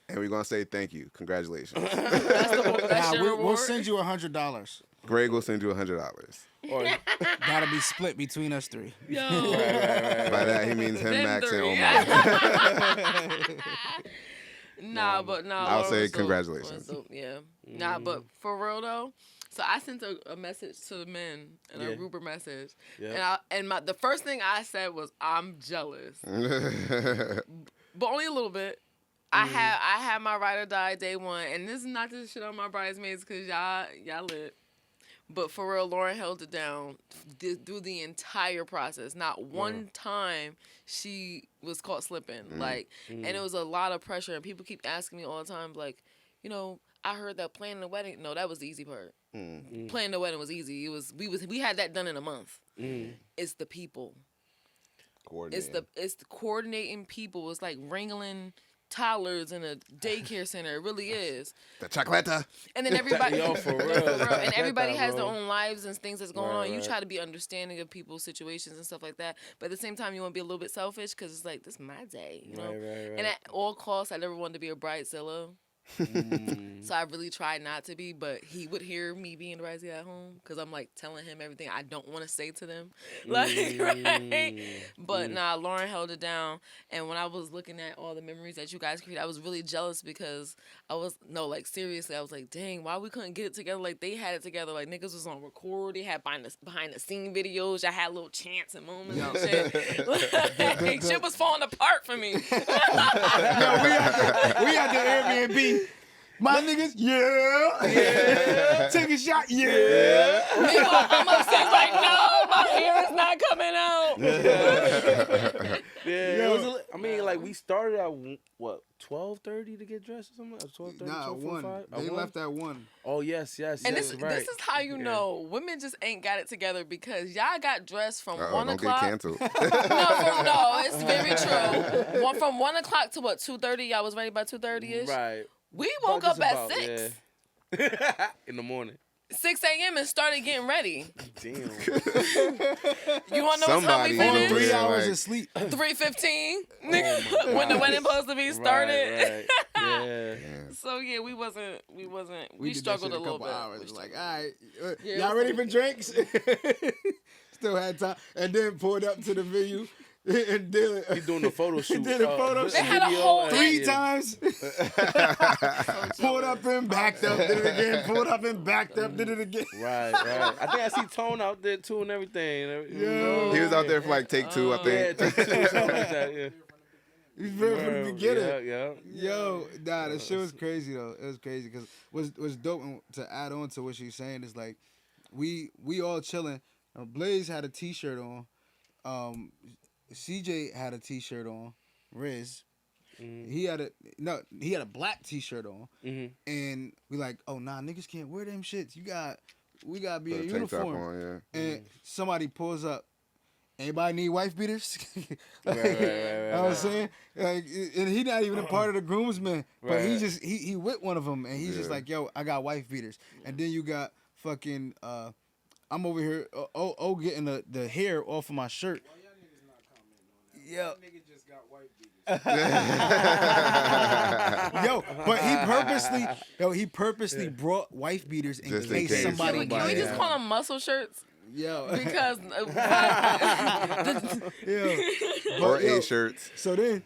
S5: and we're gonna say thank you, congratulations.
S6: That's your
S3: we'll
S6: reward.
S3: send you $100.
S5: Greg will send you $100.
S4: Or,
S3: Gotta be split between us three.
S6: Yo.
S5: By that he means him,
S6: Them
S5: Max, and
S6: three.
S5: Omar.
S6: Nah, but nah.
S5: I'll
S6: what
S5: say
S6: was dope-
S5: congratulations.
S6: was dope, yeah. Nah, but for real though. So I sent a message to the men in
S4: Yeah.
S6: a group message,
S4: Yeah.
S6: and the first thing I said was I'm jealous, but only a little bit. I had my ride or die day one, and this is not to shit on my bridesmaids because y'all lit. But for real, Lauren held it down through the entire process. Not one time she was caught slipping. And it was a lot of pressure. And people keep asking me all the time, like, you know, I heard that planning the wedding. No, that was the easy part. Planning the wedding was easy. We had that done in a month. It's the people. it's the coordinating people. It's like wrangling toddlers in a daycare center. It really is.
S5: The chocolata.
S6: And then everybody,
S4: Yo, for real.
S6: and everybody has their
S4: bro.
S6: own lives and things that's going
S4: Right,
S6: on. You
S4: right.
S6: try to be understanding of people's situations and stuff like that, but at the same time, you want to be a little bit selfish because it's like, this is my day, you know.
S4: Right.
S6: And at all costs, I never wanted to be a bridezilla. So I really tried not to be, but he would hear me being the bridezilla at home because I'm like telling him everything I don't want to say to them, like right. But nah, Lauren held it down, and when I was looking at all the memories that you guys created, I was really jealous because like seriously, I was like, dang, why we couldn't get it together like they had it together? Like niggas was on record, they had behind the scene videos, I had little chants and moments and shit. Like, shit was falling apart for me.
S3: Yo, we had the Airbnb. My niggas, yeah. Take a shot, yeah.
S6: Meanwhile, I'm upstairs like, no, my hair is not coming out.
S4: It was I mean, like we started at what 12:30 to get dressed or something. 12:30,
S3: Nah,
S4: 12:45?
S3: They left at 1.
S4: Oh yes.
S6: And this
S4: right.
S6: is how you know women just ain't got it together because y'all got dressed from 1
S5: Don't
S6: o'clock.
S5: get canceled.
S6: No, it's very true. From 1 o'clock to what 2:30. Y'all was ready by 2:30ish.
S4: Right.
S6: We woke up at 6.
S4: Yeah. In the morning.
S6: 6 a.m. and started getting ready.
S4: Damn.
S6: You want to know what time we
S5: Somebody
S6: finished?
S5: knew.
S3: 3
S5: Yeah,
S3: hours
S5: like-
S3: of sleep.
S6: 3:15. Nigga, when the wedding supposed to be started.
S4: Right. Yeah.
S6: So yeah, we wasn't. We
S3: did that
S6: struggled
S3: shit
S6: a little
S3: couple
S6: bit.
S3: hours. It's like, all right,
S6: Yeah,
S3: y'all
S6: it was
S3: ready for drinks? Still had time, and then pulled up to the venue and did
S4: He doing the photo shoot.
S3: Did a photo
S6: They had a whole
S3: 3
S6: Yeah.
S3: times. Pulled up and backed up, did it again. Pulled up and backed up, did it again.
S4: Right. I think I see Tone out there too and everything.
S3: Yo.
S5: He was out there for like take 2, I
S4: Yeah,
S5: think.
S4: take 2 something like that. Yeah.
S3: He's ready from the beginning.
S4: Yeah.
S3: Yo, nah, the shit was crazy though. It was crazy because what's dope and to add on to what she's saying is like we all chilling. Blaze had a T-shirt on. CJ had a T-shirt on. Riz, he had a black T-shirt on, and we like, oh nah, niggas can't wear them shits. We gotta be
S5: Put a
S3: in
S5: tank top
S3: uniform.
S5: on, yeah.
S3: And somebody pulls up. Anybody need wife beaters?
S4: Right.
S3: You know what I'm saying? Like, and he not even a part of the groomsmen, but he
S4: Right.
S3: just he with one of them, and he's just
S5: Yeah.
S3: like, yo, I got wife beaters. And then you got fucking I'm over here getting the hair off of my shirt. Yeah. He purposely brought wife beaters in
S5: Just in
S3: case
S5: case
S3: somebody.
S6: Can we just call them muscle shirts?
S3: Yo.
S6: Because
S3: Yeah.
S5: Or
S3: But, yo,
S5: A-shirts.
S3: So then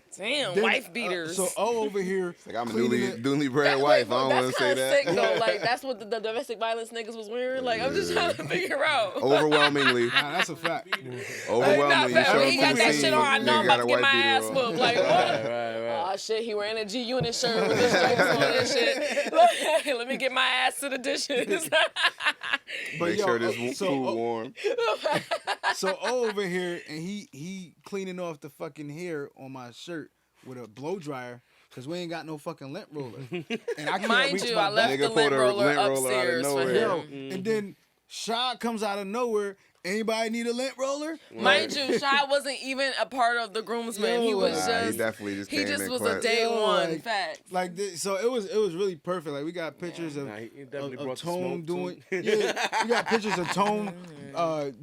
S6: wife beaters.
S3: So over here.
S5: Like, I'm a
S3: cleaning
S5: newly bred wife. I don't want to say
S6: That's
S5: that.
S6: sick though. Like that's what the domestic violence niggas was wearing. Like I'm just trying to figure out.
S5: Overwhelmingly.
S3: Nah, that's a fact.
S5: Overwhelmingly.
S6: Nah,
S5: You show
S6: when
S5: up
S6: he
S5: to
S6: got
S5: the
S6: that
S5: scene,
S6: shit on, I know I'm
S5: nigga got
S6: about
S5: a
S6: to get
S5: white
S6: my
S5: beater
S6: ass
S5: on.
S6: whooped. Like what?
S4: Right.
S6: Oh shit, he wearing a G Unit shirt with the stripes on and shit. Like, let me get my ass to the dishes.
S3: But
S5: Make
S3: yo,
S5: sure this
S3: so,
S5: food warm.
S3: So over here, and he cleaning off the fucking hair on my shirt with a blow dryer because we ain't got no fucking lint roller. And I can't
S6: Mind
S3: reach
S6: you,
S3: my
S6: I left
S3: back.
S6: the
S5: Nigga
S6: lint
S5: pulled a
S6: roller
S5: lint roller out of
S6: upstairs for
S5: nowhere.
S3: Yo,
S6: him.
S3: and then Shaw comes out of nowhere. Anybody need a lint roller?
S6: Mind you, Shy wasn't even a part of the groomsmen. He was
S5: Nah, he
S6: just
S5: definitely just
S6: he
S5: came
S6: just
S5: in
S6: was a
S5: clutch.
S6: day
S3: Yo,
S6: one
S3: like-
S6: fact.
S3: Like this, so it was really perfect. Like we got pictures
S4: Nah, he definitely
S3: of
S4: brought the
S3: Tone
S4: smoke,
S3: doing
S4: too.
S3: we got pictures of Tone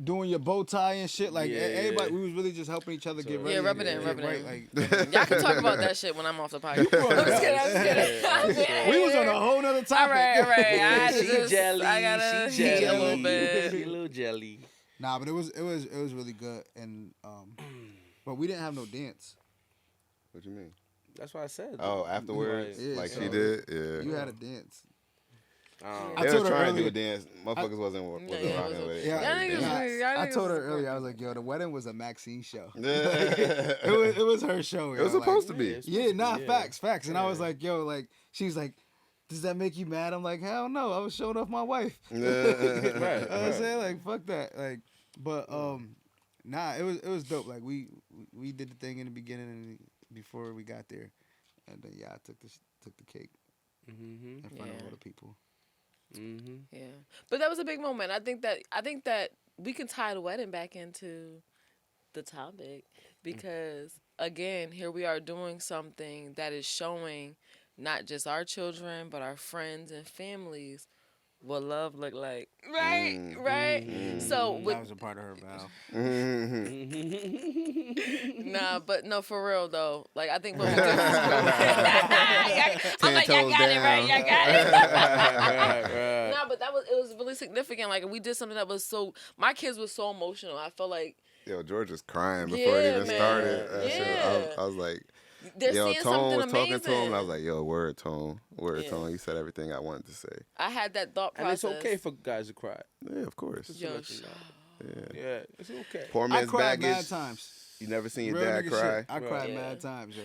S3: doing your bow tie and shit. Like
S4: Yeah.
S3: everybody, we was really just helping each other get ready.
S6: Yeah, rub it
S3: and
S6: in,
S3: get
S6: rub it
S3: right.
S6: in.
S3: Like
S6: Y'all can talk about that shit when I'm off the podcast. I'm just kidding. I'm just kidding.
S3: we was on a whole nother topic.
S6: All right. I had to
S4: She
S6: just,
S4: jelly.
S6: I gotta
S4: She
S6: heat
S4: jelly.
S6: a little bit.
S4: She a little jelly.
S3: Nah, but it was really good, and but we didn't have no dance.
S5: What you mean?
S4: That's what I said.
S5: Oh, afterwards?
S3: Yeah,
S5: Like
S3: so
S5: she did? Yeah.
S3: You had a dance.
S6: I
S5: They
S3: told
S5: was
S3: her
S5: trying to do
S3: earlier-
S5: a dance. Motherfuckers wasn't
S6: Yeah,
S5: rocking
S6: it
S5: with it.
S3: Yeah,
S6: Y'all niggas
S3: nah,
S6: was- y'all
S3: I
S6: niggas
S3: told her
S6: was
S3: earlier. I was like, yo, the wedding was a Maxine show.
S5: it
S3: It was her show.
S5: was supposed to be.
S3: Yeah, nah,
S4: Yeah.
S3: facts. And I was like, yo, like, she's like, does that make you mad? I'm like, hell no. I was showing off my wife.
S5: Right.
S3: You know what I'm saying? Like, fuck that. Like, but nah, it was dope. Like we did the thing in the beginning and before we got there, and then I took the cake in front of all the people.
S6: Yeah, but that was a big moment. I think that we can tie the wedding back into the topic because, again, here we are doing something that is showing not just our children, but our friends and families what love look like. Right? Right? So, with
S3: That was a part of her vow.
S6: Nah, but no, for real though. Like I think what we do. I'm like, y'all
S5: toes
S6: got it right.
S5: down.
S6: Y'all got it.
S4: Right.
S6: Nah, but it was really significant. Like we did something that was so. My kids were so emotional. I felt like
S5: Yo, George was crying before it even
S6: man.
S5: started.
S6: Yeah.
S5: I was like,
S6: they're
S5: yo,
S6: seeing
S5: Tone
S6: something
S5: was
S6: amazing.
S5: talking to him, and I was like, yo, word, Tone.
S6: Yeah.
S5: Tone. You said everything I wanted to say.
S6: I had that thought
S4: And
S6: process.
S4: it's okay for guys to cry.
S5: Yeah, of course.
S6: Yo,
S4: let you know. Yeah, it's okay.
S5: Poor
S3: I
S5: man's
S3: cried mad
S5: baggage.
S3: times.
S5: You never seen your
S3: Real
S5: dad
S3: nigga
S5: cry?
S3: shit. I cried
S6: Yeah.
S3: mad times, yo.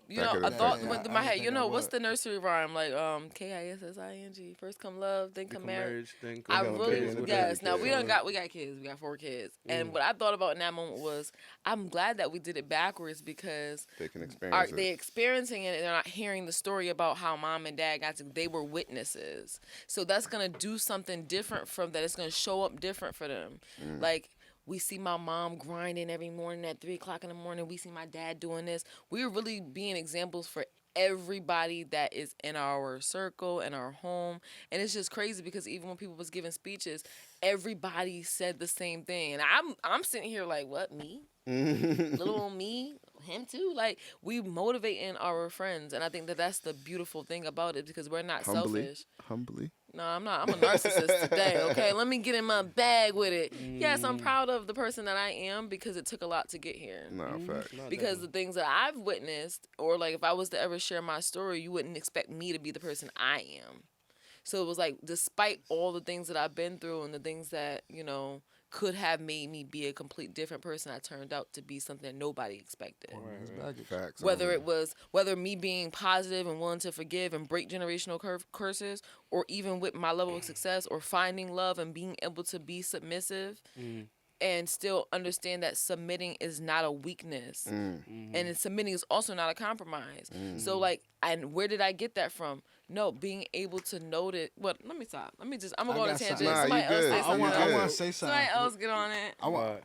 S6: You
S5: Back
S6: know,
S5: in
S6: a
S5: the
S6: thought
S5: day.
S6: went through
S3: I
S6: my
S3: didn't
S6: head.
S3: think
S6: You
S3: I
S6: know, what's
S3: would.
S6: the nursery rhyme? Like KISSING. First come love, then come marriage.
S4: Then
S6: I
S4: come
S6: really
S4: babies.
S6: yes. Now
S5: kids.
S6: we got kids. We got 4 kids. And what I thought about in that moment was I'm glad that we did it backwards because
S5: They can experience
S6: they
S5: it.
S6: experiencing it and they're not hearing the story about how mom and dad got to they were witnesses. So that's gonna do something different from that. It's gonna show up different for them. Like we see my mom grinding every morning at 3:00 in the morning. We see my dad doing this. We're really being examples for everybody that is in our circle, in our home. And it's just crazy because even when people was giving speeches, everybody said the same thing. And I'm sitting here like, what, me? Little old me, him too. Like we motivating our friends, and I think that that's the beautiful thing about it because we're not selfish.
S5: Humbly.
S6: No, I'm not. I'm a narcissist today. Okay, let me get in my bag with it. Yes, I'm proud of the person that I am because it took a lot to get here.
S5: No, fact.
S6: Because the things that I've witnessed, or like if I was to ever share my story, you wouldn't expect me to be the person I am. So it was like, despite all the things that I've been through and the things that could have made me be a complete different person, I turned out to be something that nobody expected.
S5: Facts.
S6: Whether me being positive and willing to forgive and break generational curses, or even with my level of success, or finding love and being able to be submissive, and still understand that submitting is not a weakness, and submitting is also not a compromise. So like, and where did I get that from? No, being able to know that. What? Let me stop. I'm gonna go on a
S3: got
S6: tangent.
S3: something.
S5: Nah,
S6: Somebody
S5: you
S6: else
S5: good.
S6: say
S3: I
S6: something.
S3: want
S6: else.
S3: to say something.
S6: Somebody else get on it.
S3: I want.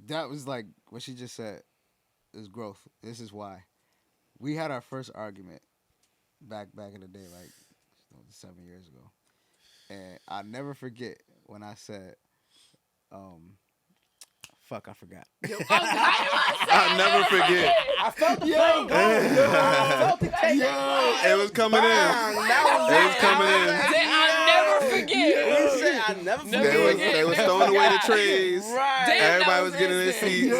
S3: That was like what she just said. Is growth. This is why. We had our first argument back in the day, like 7 years ago, and I'll never forget when I said, "Fuck, I forgot."
S5: I'll never forget.
S4: I felt the plane go. I felt the take.
S5: It was coming in. It was coming in.
S6: I'll never forget.
S4: He said, I never forget.
S5: They was throwing away the trays.
S4: Right.
S6: Damn, that
S5: Everybody
S6: was
S5: was getting in their
S6: instant.
S5: seats.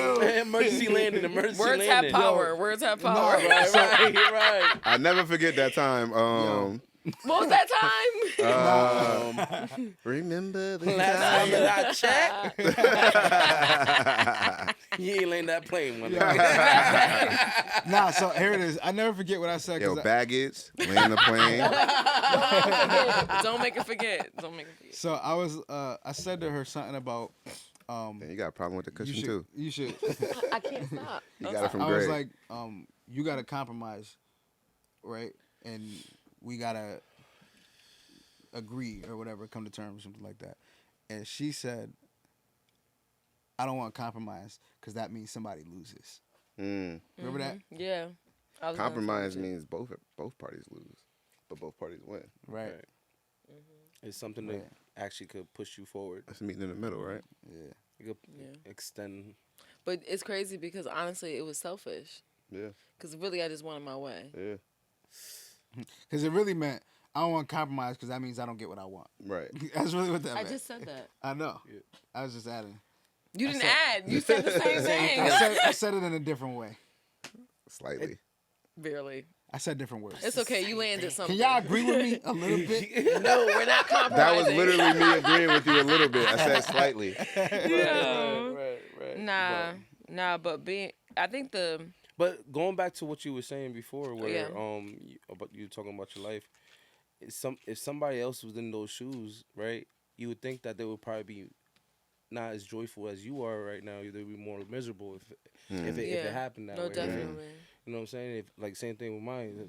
S4: Emergency landing.
S6: Words have power. Words have power.
S4: Right.
S5: I never forget that time.
S6: What was that time?
S5: Remember the
S4: Last time
S5: time.
S4: that I checked, he ain't landing that plane one day.
S3: Nah, so here it is. I never forget what I said.
S5: Yo,
S3: 'Cause
S5: baggage, land the plane.
S6: Don't make it forget. Don't make it forget.
S3: so I said to her something about.
S5: Man, you got a problem with the cushion too.
S3: You should.
S6: I can't stop.
S5: You got it from
S3: I was
S5: Greg.
S3: like, you got to compromise, right? And we got to agree or whatever, come to terms, something like that. And she said, I don't want to compromise because that means somebody loses. Remember that?
S6: Yeah. I was
S5: Compromise
S6: gonna say
S5: means both parties lose, but both parties win.
S3: Right.
S4: It's something that actually could push you forward.
S5: That's meeting in the middle, right?
S3: Yeah.
S4: You could extend.
S6: But it's crazy because honestly, it was selfish.
S5: Yeah.
S6: Because really, I just wanted my way.
S5: Yeah.
S3: Because it really meant, I don't want to compromise because that means I don't get what I want.
S5: Right.
S3: That's really what that
S6: I
S3: meant.
S6: just said that.
S3: I know. I was just adding.
S6: You didn't add. You said the same thing.
S3: I said it in a different way.
S5: Slightly.
S6: Barely.
S3: I said different words.
S6: It's okay. You landed something.
S3: Can y'all agree with me a little bit?
S6: No, we're not compromising.
S5: That was literally me agreeing with you a little bit. I said slightly.
S4: Right.
S6: Nah, but I think
S4: But going back to what you were saying before, where
S6: Yeah.
S4: about you talking about your life, if somebody else was in those shoes, right, you would think that they would probably be not as joyful as you are right now. They'd be more miserable if it happened that way.
S6: No,
S4: right?
S6: definitely.
S4: You know what I'm saying? If, like same thing with mine.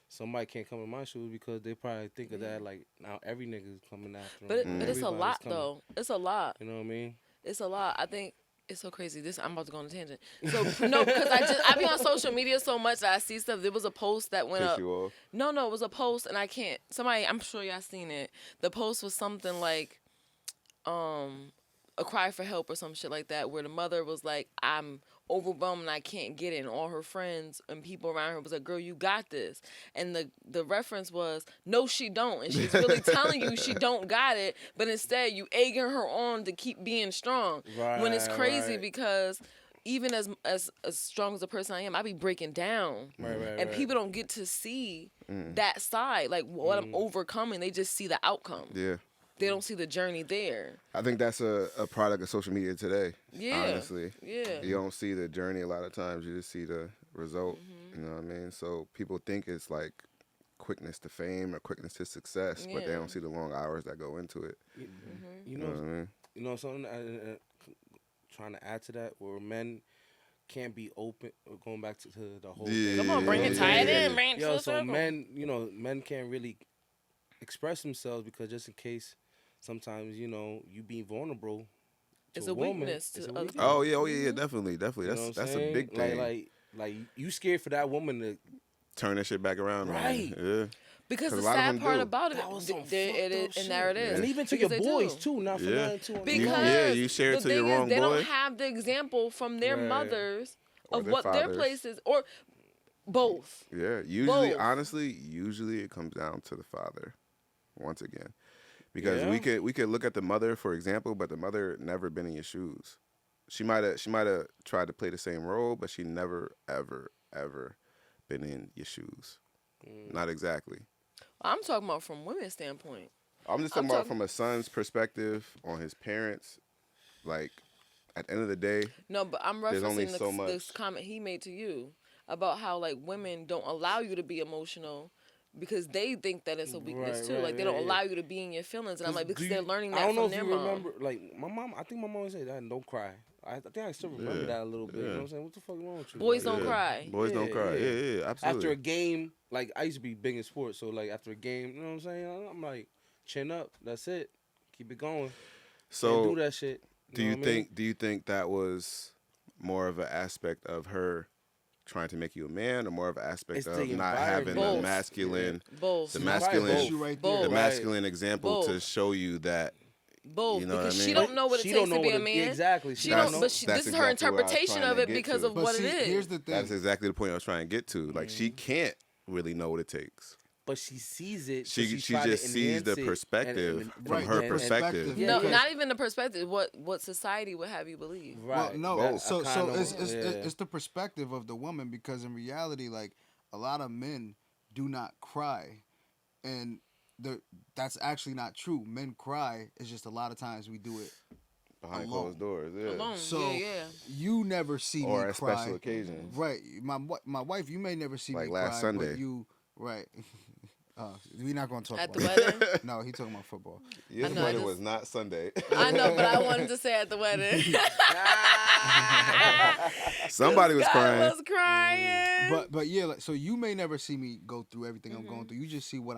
S4: Somebody can't come in my shoes because they probably think of that like now every nigga's coming after them.
S6: But it's a lot
S4: Everybody's coming.
S6: though. It's a lot.
S4: You know what I mean?
S6: It's a lot. I think
S7: It's so crazy. I'm about to go on a tangent. So no, because I be on social media so much that I see stuff. There was a post that went
S5: Piss
S7: up.
S5: you off?
S7: No, it was a post, and I can't. Somebody, I'm sure y'all seen it. The post was something like, a cry for help or some shit like that, where the mother was like, I'm overwhelmed and I can't get it, and all her friends and people around her was like, girl, you got this. And the reference was, no, she don't, and she's really telling you she don't got it, but instead you egging her on to keep being strong. When it's crazy because even as strong as a person I am, I be breaking down, and people don't get to see that side, like what I'm overcoming. They just see the outcome.
S5: Yeah.
S7: They don't see the journey there.
S5: I think that's a product of social media today.
S7: Yeah.
S5: Honestly.
S7: Yeah.
S5: You don't see the journey a lot of times. You just see the result. You know what I mean? So people think it's like quickness to fame or quickness to success, but they don't see the long hours that go into it.
S4: You know
S5: what I mean?
S4: You know something? Trying to add to that, where men can't be open. Going back to the whole thing.
S7: Come on, bring it, tie it in, bring it to the
S4: so
S7: circle.
S4: men can't really express themselves because just in case. Sometimes, you being vulnerable to
S7: it's
S4: a
S7: a
S4: woman,
S7: weakness to other people.
S5: Oh yeah, definitely. That's a big thing.
S4: Like you scared for that woman to
S5: turn that shit back around.
S4: Right.
S5: Yeah.
S7: Because the
S5: a lot of
S7: sad
S5: them
S7: part
S5: do.
S7: about it, there it is.
S4: And even to
S7: Because
S4: your
S7: they
S4: boys
S7: do.
S4: too, not for nothing too.
S7: Because
S5: you share it
S7: the
S5: to your
S7: thing is,
S5: wrong
S7: they
S5: boy.
S7: don't have the example from their mothers
S5: Or
S7: of
S5: their
S7: what their
S5: fathers.
S7: place is, or both.
S5: Yeah. Usually,
S7: Both.
S5: honestly, it comes down to the father. Once again. Because we could look at the mother, for example, but the mother never been in your shoes. She might have tried to play the same role, but she never ever been in your shoes. Not exactly.
S7: I'm talking about from women's standpoint.
S5: I'm just talking about from a son's perspective on his parents. Like at the end of the day,
S7: No, but I'm
S5: there's only
S7: referencing
S5: so much.
S7: this comment he made to you about how like women don't allow you to be emotional. Because they think that it's a weakness too. Like they don't allow you to be in your feelings, and I'm like, because they're learning that
S4: I don't know
S7: from
S4: if
S7: their
S4: you
S7: mom.
S4: remember, like my mom. I think my mom said that. Don't cry. I think I still remember that a little bit. You know what I'm saying? What the fuck wrong with you?
S7: Boys don't cry.
S5: Boys don't cry. Yeah, absolutely.
S4: After a game, like I used to be big in sports, so like after a game, you know what I'm saying? I'm like, chin up. That's it. Keep it going.
S5: So
S4: Can't do that shit.
S5: Do you think that was more of an aspect of her trying to make you a man, or more of an aspect of not having
S7: Both.
S5: the masculine,
S7: Both.
S5: the masculine,
S7: Both.
S5: the masculine example to
S7: Both.
S5: show you that?
S7: Both,
S5: You know
S7: because
S5: what I
S7: she
S5: mean?
S7: don't know what it
S4: She
S7: takes
S4: don't know
S7: to be
S4: what
S7: a
S4: it-
S7: man.
S4: exactly.
S7: She
S5: That's-
S7: don't. But this
S5: that's
S7: is her
S5: exactly what I was
S7: interpretation
S5: trying
S7: of
S5: to
S7: it
S5: get
S7: because
S5: to.
S7: of
S3: But
S7: what
S3: see,
S7: it is.
S3: here's the thing.
S5: That's exactly the point I was trying to get to. Like she can't really know what it takes.
S4: But she sees it. so
S5: She
S4: she's trying to
S5: just sees the
S4: enhance it
S5: perspective
S4: and-
S5: from
S3: Right,
S5: her
S3: the
S5: perspective.
S3: perspective.
S7: No,
S3: because-
S7: not even the perspective. What society would have you believe.
S4: Right.
S3: Well, no.
S5: Both.
S3: So
S4: I kinda-
S3: it's the perspective of the woman, because in reality, like a lot of men do not cry, and that's actually not true. Men cry. It's just a lot of times we do it
S5: Behind
S3: alone.
S5: closed doors. Yeah.
S7: Alone.
S3: So
S7: yeah.
S3: you never see
S5: Or
S3: me
S5: at
S3: cry.
S5: special occasions.
S3: Right. My wife, you may never see
S5: Like
S3: me
S5: last
S3: cry,
S5: Sunday.
S3: but you right. We're not going to talk
S7: At
S3: about
S7: the
S3: it.
S7: wedding.
S3: No, he talking about football.
S5: Your
S7: I know, I
S5: wedding
S7: just-
S5: was not Sunday.
S7: I know, but I wanted to say at the wedding.
S5: Somebody was
S7: God
S5: crying.
S7: was crying.
S3: But yeah, like, so you may never see me go through everything I'm going through. You just see what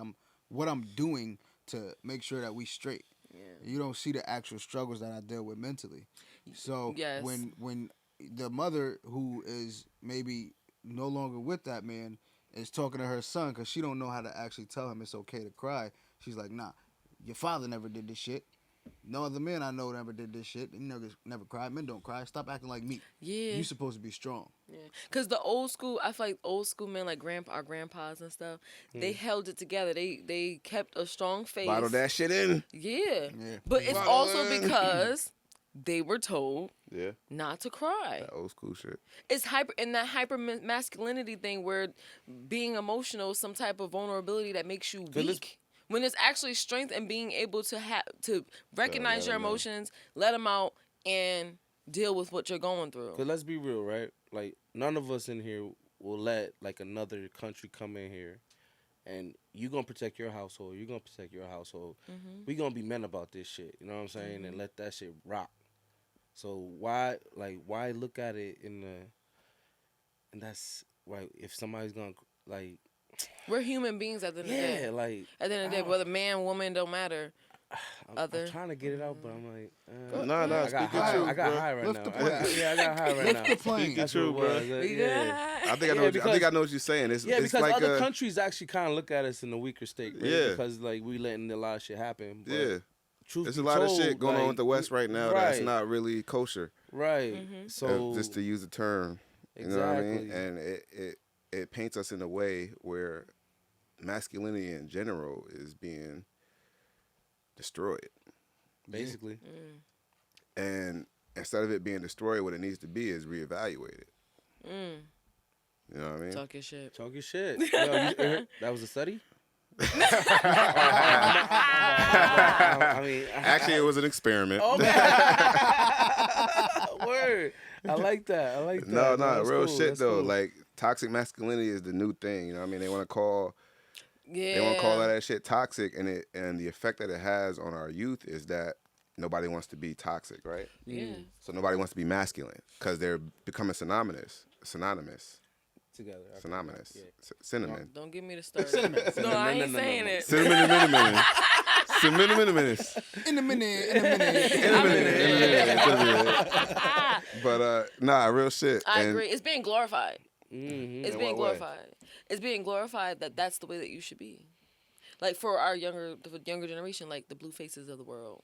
S3: I'm doing to make sure that we straight.
S7: Yeah.
S3: You don't see the actual struggles that I deal with mentally. So
S7: Yes.
S3: when the mother who is maybe no longer with that man is talking to her son, because she don't know how to actually tell him it's okay to cry, she's like, nah, your father never did this shit. No other man I know never did this shit. He never cried. Men don't cry. Stop acting like me.
S7: Yeah.
S3: You supposed to be strong.
S7: Yeah. Cause the old school, I feel like old school men, like our grandpas and stuff, they held it together. They kept a strong face.
S5: Bottle that shit in.
S7: Yeah.
S3: Yeah.
S7: But it's
S5: Bottle
S7: also
S5: in.
S7: because they were told
S5: Yeah.
S7: not to cry.
S5: That old school shit.
S7: It's that hyper masculinity thing where being emotional is some type of vulnerability that makes you weak. When it's actually strength and being able to recognize your emotions, let them out, and deal with what you're going through.
S4: Cause let's be real, right? Like none of us in here will let like another country come in here, and you gonna protect your household. You're gonna protect your household. We gonna be men about this shit. You know what I'm saying? And let that shit rock. So why look at it and that's right. If somebody's gonna like,
S7: We're human beings at the end of the day.
S4: like
S7: At the end of the day, whether man, woman, don't matter.
S4: I'm trying to get it out, but I'm like,
S5: No,
S4: I
S5: speak
S4: got
S5: your
S4: high.
S5: truth,
S4: I got
S5: bro.
S4: high right
S3: Lift
S4: now.
S3: the plane.
S4: I got high right now.
S3: the plane.
S4: That's
S5: True,
S4: what it was.
S5: bro.
S4: Yeah.
S5: I think I know.
S4: Yeah,
S5: I think I
S4: because-
S5: know what you're saying. It's
S4: Because
S5: like
S4: other countries actually kind of look at us in a weaker state, right?
S5: Yeah.
S4: Because like we letting a lot of shit happen. But
S5: yeah.
S4: truth
S5: There's
S4: be
S5: a lot
S4: told,
S5: of shit going on with the West right now that's
S4: right.
S5: not really kosher.
S4: Right. So
S5: Just to use the term, you know what I mean? And it paints us in a way where masculinity in general is being destroyed.
S4: basically,
S5: And instead of it being destroyed, what it needs to be is reevaluated. You know what I mean?
S7: Talk your shit.
S4: talk your shit. Yo, you heard, that was a study. I mean,
S5: Actually, it was an experiment.
S4: Word. I like that. I like that.
S5: No,
S4: That's
S5: real
S4: cool.
S5: shit
S4: That's
S5: though.
S4: cool.
S5: Like toxic masculinity is the new thing. You know what I mean? They want to call
S7: Yeah.
S5: they want to call all that shit toxic, and the effect that it has on our youth is that nobody wants to be toxic, right?
S7: Yeah.
S5: So nobody wants to be masculine because they're becoming synonymous.
S4: together.
S5: Synonymous.
S4: Yeah.
S5: Cinnamon.
S7: Don't give me the story. No, I ain't saying it.
S5: Cinnamon and minimum. Cinnamon and minimum.
S3: In a minute.
S5: But nah, real shit.
S7: I
S5: And
S7: agree. It's being glorified.
S4: Mm-hmm.
S7: It's being glorified. It's being glorified that that's the way that you should be. Like for the younger generation, like the blue faces of the world.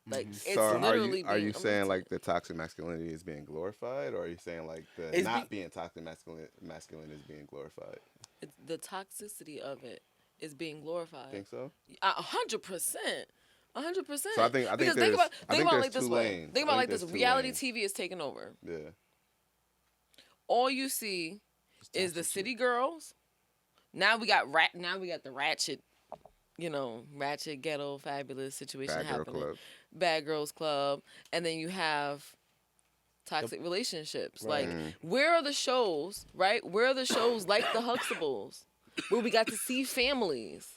S7: Like it's
S5: So
S7: literally.
S5: are you
S7: being
S5: saying
S7: uplifted.
S5: like the toxic masculinity is being glorified, or are you saying like the
S4: It's
S5: not being toxic masculine is being glorified?
S7: the toxicity of it is being glorified?
S5: Think so?
S7: 100%. 100%.
S5: So I think
S7: Because
S5: there's
S7: think
S5: I think
S7: about
S5: there's
S7: like this
S5: two
S7: way.
S5: lanes.
S7: Think
S5: I
S7: about like
S5: think
S7: this.
S5: there's two
S7: Reality
S5: lanes.
S7: TV is taking over.
S5: Yeah.
S7: All you see is the city girls. Now we got Now we got the ratchet, ratchet ghetto fabulous situation
S5: Bad Girl
S7: happening.
S5: Club.
S7: Bad Girls Club, and then you have toxic relationships.
S4: Right.
S7: Like, where are the shows, right? Where are the shows like the Huxtables, where we got to see families?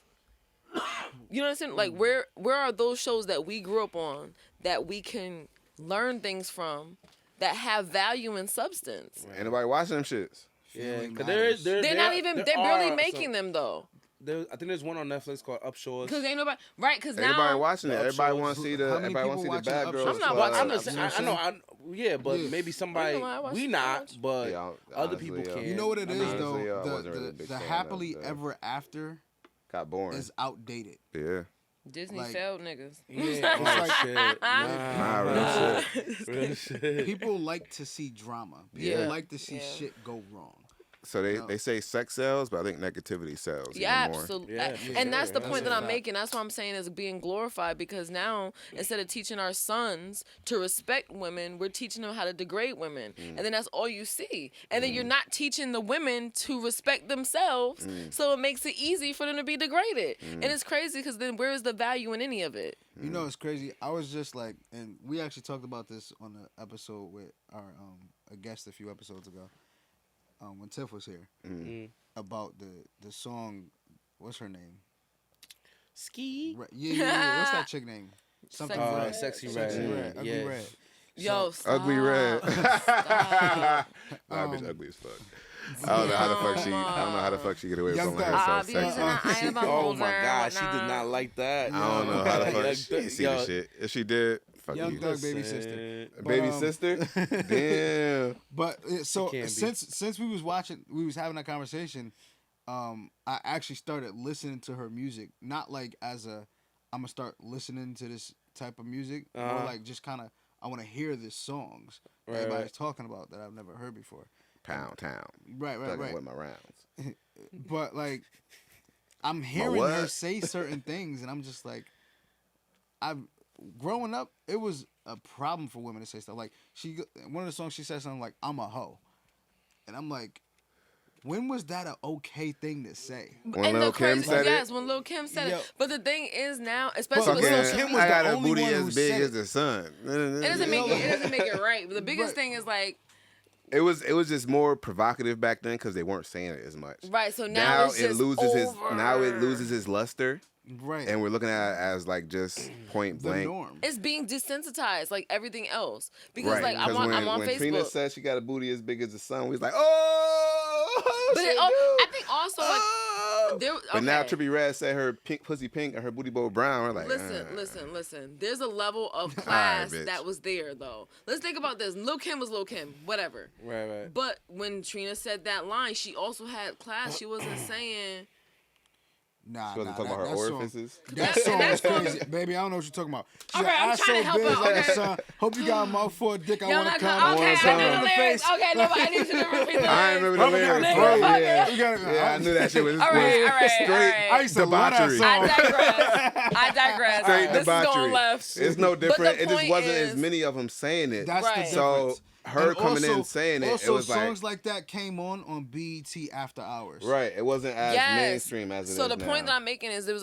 S7: You know what I'm saying? Like, where are those shows that we grew up on that we can learn things from that have value and substance?
S5: Ain't nobody watching them shits.
S4: Yeah,
S3: Family
S4: 'cause
S3: matters.
S7: They're not even. They're barely making them though.
S4: I think there's one on Netflix called Upshores.
S7: Because ain't nobody right. Because
S5: Everybody
S7: now
S5: watching it.
S4: The
S5: Everybody
S4: Upshores.
S5: wants to see
S3: How many
S5: everybody wants to see
S3: people
S5: the Bad
S3: watching
S5: Girls
S3: Upshores?
S7: I'm not
S5: Club.
S7: watching
S4: I know, but
S3: Yeah.
S4: maybe somebody
S7: I watch-
S4: we
S7: I
S4: not,
S7: watch.
S4: but
S5: Yeah,
S4: other
S5: honestly,
S4: people can.
S3: You know what it is
S5: Honestly,
S3: though?
S5: I wasn't really a big
S3: The
S5: fan of
S3: happily
S5: the-
S3: ever after
S5: Got boring.
S3: is outdated.
S5: Yeah.
S7: Disney
S3: like-
S7: failed niggas.
S4: Yeah, oh,
S3: like-
S4: shit.
S5: Nah, real shit.
S4: Real shit.
S3: People like to see drama. People
S7: Yeah.
S3: like to see
S7: Yeah.
S3: shit go wrong.
S5: So they say sex sells, but I think negativity sells.
S7: Yeah,
S5: even more.
S7: absolutely.
S4: Yeah,
S7: And that's the
S4: sure.
S7: point
S4: That's
S7: that
S4: a
S7: I'm
S4: fact.
S7: making. That's what I'm saying is being glorified, because now instead of teaching our sons to respect women, we're teaching them how to degrade women. And then that's all you see. And then you're not teaching the women to respect themselves, so it makes it easy for them to be degraded. And it's crazy because then where is the value in any of it?
S3: You know, it's crazy. I was just like, and we actually talked about this on the episode with our a guest a few episodes ago, when Tiff was here, about the song. What's her name?
S4: Ski.
S3: Yeah. What's that chick name? Something
S7: Sexy
S3: Red.
S7: Red.
S4: Sexy
S3: Sexy
S4: Red.
S3: Red. Ugly
S4: Yeah.
S3: Red.
S7: Yo, stop.
S5: Ugly red.
S7: Stop.
S5: Nah, bitch ugly as fuck. I don't know how the fuck she. I don't know how the fuck she get away with
S3: Young
S5: calling
S3: Thug.
S5: herself
S7: Obvious
S5: sexy.
S7: and I am a
S4: Oh my
S7: loser,
S4: God, she did
S7: whatnot.
S4: not like that.
S5: I don't know how the fuck
S4: Young
S5: she
S4: Thug-
S5: didn't see
S4: yo,
S5: the shit. If she did, fuck
S3: Young
S5: you.
S3: Thug baby sister.
S5: Baby
S3: But,
S5: sister. Damn.
S3: But so
S4: can't be.
S3: since we was having that conversation, I actually started listening to her music, not like as a I'm gonna start listening to this type of music, or like just kind of I want to hear the songs that
S4: Right,
S3: everybody's
S4: right.
S3: talking about that I've never heard before.
S5: Pound town.
S3: Right.
S5: Thugging with my rounds.
S3: But like, I'm hearing her
S5: what?
S3: say certain things, and I'm just like, growing up, it was a problem for women to say stuff like one of the songs she said something like "I'm a hoe," and I'm like, when was that an okay thing to say?
S5: When
S7: And
S5: Lil
S7: the
S5: Kim
S7: crazy,
S5: said
S7: yes,
S5: it.
S7: when Lil Kim said
S3: Yo.
S7: it. But the thing is now, especially
S3: But
S7: with
S3: Lil
S7: Lil
S3: Kim
S7: Kim,
S3: was
S5: I
S3: the
S5: got a
S3: only
S5: booty
S3: one
S5: as
S3: who
S5: big
S3: said
S5: as the sun.
S7: it doesn't make it right. But the biggest
S3: Right.
S7: thing is like,
S5: It was just more provocative back then because they weren't saying it as much.
S7: right. So now it's
S5: it
S7: just
S5: loses
S7: over.
S5: his luster,
S3: Right.
S5: and we're looking at it as like just point
S3: the
S5: blank.
S3: norm.
S7: It's being desensitized like everything else because
S5: Right.
S7: like I'm
S5: 'Cause
S7: on
S5: when Trina
S7: Facebook.
S5: said she got a booty as big as the sun, we was like, oh.
S7: But
S5: she
S7: I
S5: do.
S7: think also like
S5: But now
S6: okay.
S5: Trippie Redd said her pink pussy pink and her booty bowl brown. We're like,
S6: Listen. There's a level of class
S5: bitch.
S6: that was there, though. Let's think about this. Lil' Kim was Lil' Kim, whatever.
S4: Right.
S6: But when Trina said that line, she also had class. She wasn't saying.
S3: Nah,
S5: she wasn't talking about her orifices.
S3: That song is crazy. Baby, I don't know what you're talking about. She
S6: Okay, I'm trying to help
S3: big
S6: her,
S3: like
S6: okay.
S3: a son. Hope you got a mouthful of dick. I
S6: Yo,
S3: want to
S6: not
S3: come.
S6: okay,
S5: I
S6: I
S5: know
S6: know the lyrics. Okay, no, I need you to repeat the lyrics.
S5: I ain't remember the lyrics. Yeah, I knew that shit was
S6: All right.
S5: straight
S3: I used to love that
S5: debauchery.
S3: song.
S6: I digress.
S5: Straight
S6: This is going
S5: debauchery.
S6: left.
S5: It's no different.
S6: the
S5: It just
S6: point
S5: wasn't
S6: is-
S5: as many of them saying it.
S3: That's
S6: Right.
S3: the
S5: So
S3: difference.
S5: her
S3: And
S5: coming in
S3: also-
S5: saying it, it
S3: also,
S5: was
S3: songs like that came on BET After Hours.
S5: right. It wasn't as mainstream as it is
S6: So the
S5: now.
S6: point that I'm making is there was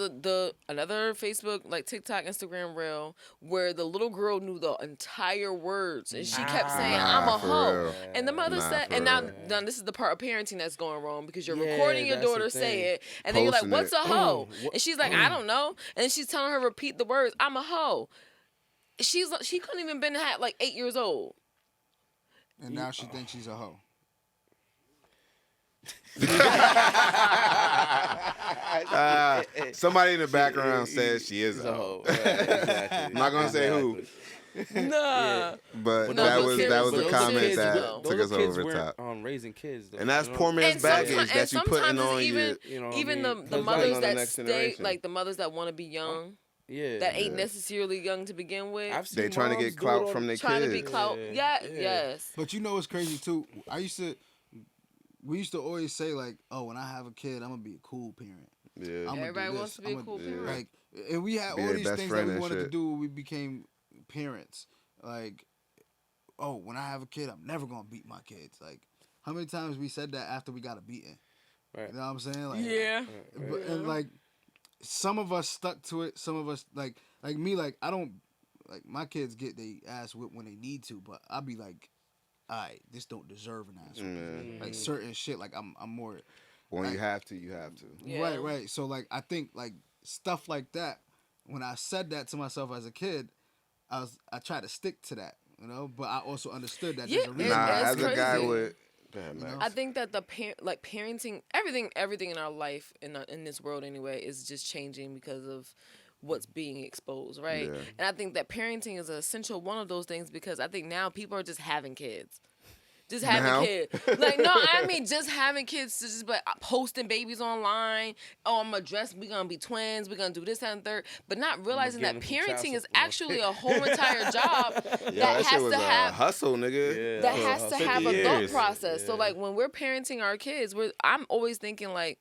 S6: another Facebook, like TikTok, Instagram reel where the little girl knew the entire words and she kept saying, "I'm a
S5: for
S6: hoe,"
S5: real.
S6: and the mother
S5: Nah,
S6: said,
S5: for
S6: and now
S5: real.
S6: this is the part of parenting that's going wrong because you're
S4: Yeah,
S6: recording your
S4: that's the
S6: daughter
S4: thing.
S6: say it, and then you're like,
S5: Posting
S6: "What's
S5: it.
S6: a hoe?" And she's like, "I don't know," and she's telling her repeat the words, "I'm a hoe." She couldn't even been like 8 years old.
S3: And now she thinks she's a hoe.
S5: Somebody in the background says she is a hoe.
S4: Exactly.
S5: I'm not gonna say who,
S6: Nah.
S5: but
S6: No,
S5: that
S6: but
S5: was
S6: seriously,
S5: a
S6: those
S5: comment
S6: kids,
S5: that
S6: though.
S5: took us over the top.
S4: Raising kids, though,
S5: And that's
S4: you know?
S5: poor man's
S6: And
S5: baggage
S6: sometimes-
S5: that you putting
S6: sometimes
S5: on
S6: even,
S5: you.
S4: You know what I
S6: even
S4: mean?
S6: the
S4: 'Cause
S6: mothers
S5: on the
S6: that
S5: next
S6: stay,
S5: generation.
S6: like the mothers that want to be young,
S4: Yeah.
S6: that ain't necessarily young to begin with,
S4: I've seen
S5: They trying to
S4: moms
S5: get
S4: do
S5: clout
S4: it
S5: from
S4: on-
S5: their
S6: trying to be
S5: kids.
S6: clout.
S4: Yeah.
S6: Yes.
S3: But you know what's crazy too? We used to always say like, oh, when I have a kid, I'm gonna be a cool parent.
S5: Yeah.
S3: I'ma
S6: Everybody
S3: do
S6: wants
S3: this.
S6: to be a
S3: I'ma-
S6: cool
S5: yeah.
S6: parent.
S3: Like, and we had
S5: Be
S3: all
S5: their
S3: these
S5: best
S3: things that
S5: friend
S3: we
S5: and
S3: wanted to
S5: shit.
S3: do when we became parents. Like, oh, when I have a kid, I'm never gonna beat my kids. Like, how many times we said that after we got a beating?
S4: Right.
S3: You know what I'm saying? Like,
S6: Yeah.
S3: But, and like, some of us stuck to it. Some of us like me. Like, I don't like my kids get their ass whipped when they need to, but I'll be like, all right, this don't deserve an ass whipping. Like certain shit. Like I'm more.
S5: When
S3: like,
S5: you have to, you have to.
S6: Yeah.
S3: Right. So like I think like stuff like that. When I said that to myself as a kid, I tried to stick to that, you know. But I also understood that there's a
S6: Yeah,
S3: reason.
S5: Nah,
S6: it's
S5: as a guy
S6: crazy.
S5: with. Damn, Max.
S6: I think that parenting, everything in our life in this world anyway is just changing because of what's being exposed, right?
S5: Yeah.
S6: And I think that parenting is an essential one of those things because I think now people are just having kids. Just having
S5: Now?
S6: kids. Like, no, I mean just having kids to just be like, posting babies online. Oh, I'm gonna dress, we're gonna be twins, we're gonna do this and third. But not realizing that
S4: getting them from
S6: parenting
S4: child
S6: is
S4: support.
S6: actually a whole entire job
S5: Yo,
S6: that
S5: that shit
S6: has
S5: was
S6: to
S5: a
S6: have
S5: hustle, nigga.
S6: that has to have a thought
S5: years.
S6: process. So like when we're parenting our kids, I'm always thinking like,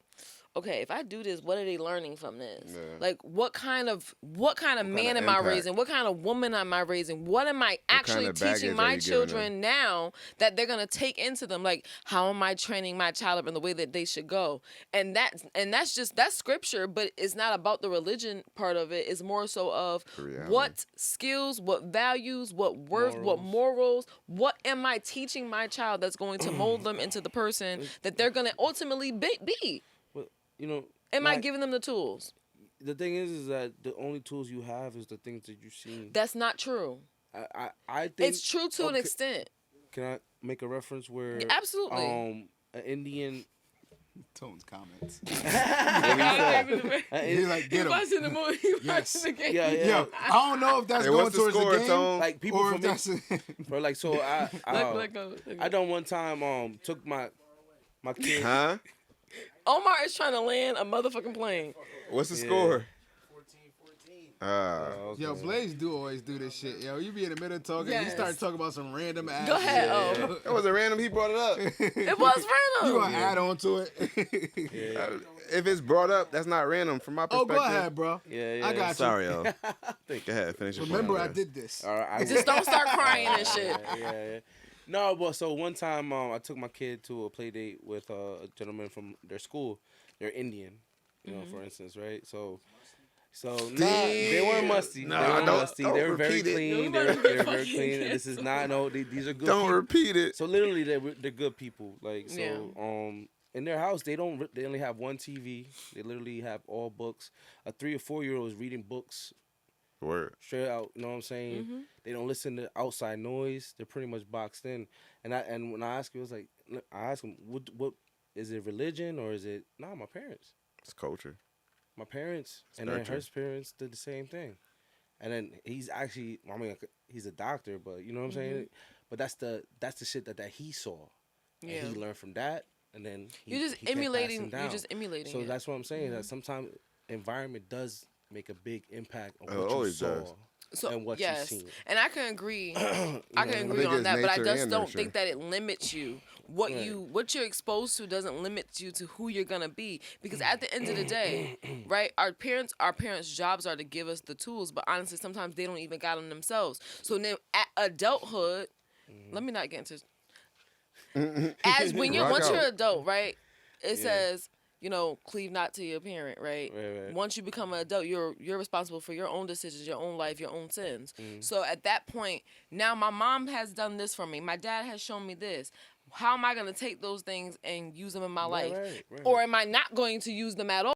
S6: okay, if I do this, what are they learning from this?
S5: Yeah.
S6: Like what kind of man am I
S5: impact?
S6: raising? What kind of woman am I raising? What am I actually
S5: kind of baggage
S6: teaching
S5: are
S6: my
S5: you giving
S6: children now that they're gonna take into them? Like how am I training my child up in the way that they should go? And that's scripture, but it's not about the religion part of it. It's more so of
S5: Reality.
S6: what skills, what values, what worth, what morals, what am I teaching my child that's going to mold them into the person that they're gonna ultimately be?
S4: Well, you know,
S6: Am I
S4: like,
S6: giving them the tools?
S4: the thing is that the only tools you have is the things that you've seen.
S6: That's not true.
S4: I think
S6: It's true to an
S4: okay,
S6: extent.
S4: Can I make a reference where
S6: Absolutely.
S4: an Indian
S3: Tone's comments.
S6: He's
S3: He's like, get him.
S6: watching the movie. He's
S3: Yes.
S6: watching the game.
S4: yeah
S3: Yo, I don't know if that's
S5: Hey,
S3: going
S5: what's the
S3: towards
S5: score,
S3: the game
S5: Tone?
S4: like people
S3: or
S4: for
S3: if
S4: me,
S3: that's.
S4: bro, like so I done one time took my kid.
S5: Huh?
S6: Omar is trying to land a motherfucking plane.
S5: What's the score?
S4: 14-14.
S5: Okay.
S3: Yo, Blaze do always do this shit. Yo, you be in the middle talking, you
S6: Yes.
S3: start talking about some random ass.
S6: Go ahead.
S3: shit.
S6: Oh,
S5: That wasn't random. He brought it up.
S6: it was
S3: You
S6: random.
S3: gonna add on to it?
S5: If it's brought up, that's not random from my
S3: Oh,
S5: perspective.
S3: go ahead, bro.
S4: Yeah, yeah.
S3: I got you.
S5: Sorry, yo. Go ahead, finish your
S3: Remember, I
S5: point.
S3: did this.
S4: All right,
S6: Just don't start crying and shit.
S4: yeah. No, but so one time I took my kid to a play date with a gentleman from their school. They're Indian, you know, for instance, right? So they weren't musty.
S5: Nah,
S4: they weren't
S5: don't-
S4: musty.
S5: don't
S4: They were very
S5: repeat it.
S4: clean. They were very clean. And this is not these are good.
S5: Don't
S4: people.
S5: repeat it.
S4: So literally, they're good people. Like so,
S6: Yeah.
S4: in their house, they only have one TV. They literally have all books. A 3 or 4-year-old is reading books
S5: Word.
S4: straight out. You know what I'm saying? They don't listen to outside noise. They're pretty much boxed in. And when I asked him, I was like, I asked him, what is it religion or is it? Nah, my parents.
S5: It's culture.
S4: My parents
S5: It's
S4: and then
S5: nurture.
S4: her parents did the same thing. And then he's actually, I mean, he's a doctor, but you know what I'm saying? But that's the shit that he saw.
S6: Yeah.
S4: And he learned from that, and then
S6: You're just
S4: he kept
S6: emulating.
S4: passing
S6: You're
S4: down.
S6: just emulating.
S4: So
S6: it.
S4: that's what I'm saying. That sometimes environment does make a big impact on
S5: Oh, it
S4: what you
S5: always
S4: saw
S5: does.
S6: So
S4: and what
S6: yes,
S4: you seen.
S6: and I can agree. I can
S5: I
S6: agree
S5: think
S6: on
S5: it's
S6: that, but I
S5: nature
S6: just
S5: and
S6: don't
S5: nurture.
S6: think that it limits you. What
S4: Right.
S6: what you're exposed to doesn't limit you to who you're gonna be. Because at the end of the day, right? Our parents' jobs are to give us the tools, but honestly, sometimes they don't even got them themselves. So then at adulthood, let me not get into. As when you're
S5: Rock
S6: once you're
S5: out.
S6: adult, right? It says, you know, cleave not to your parent, right?
S4: Right.
S6: Once you become an adult, you're responsible for your own decisions, your own life, your own sins. So at that point, now my mom has done this for me. My dad has shown me this. How am I going to take those things and use them in my life?
S4: Right.
S6: Or am I not going to use them at all?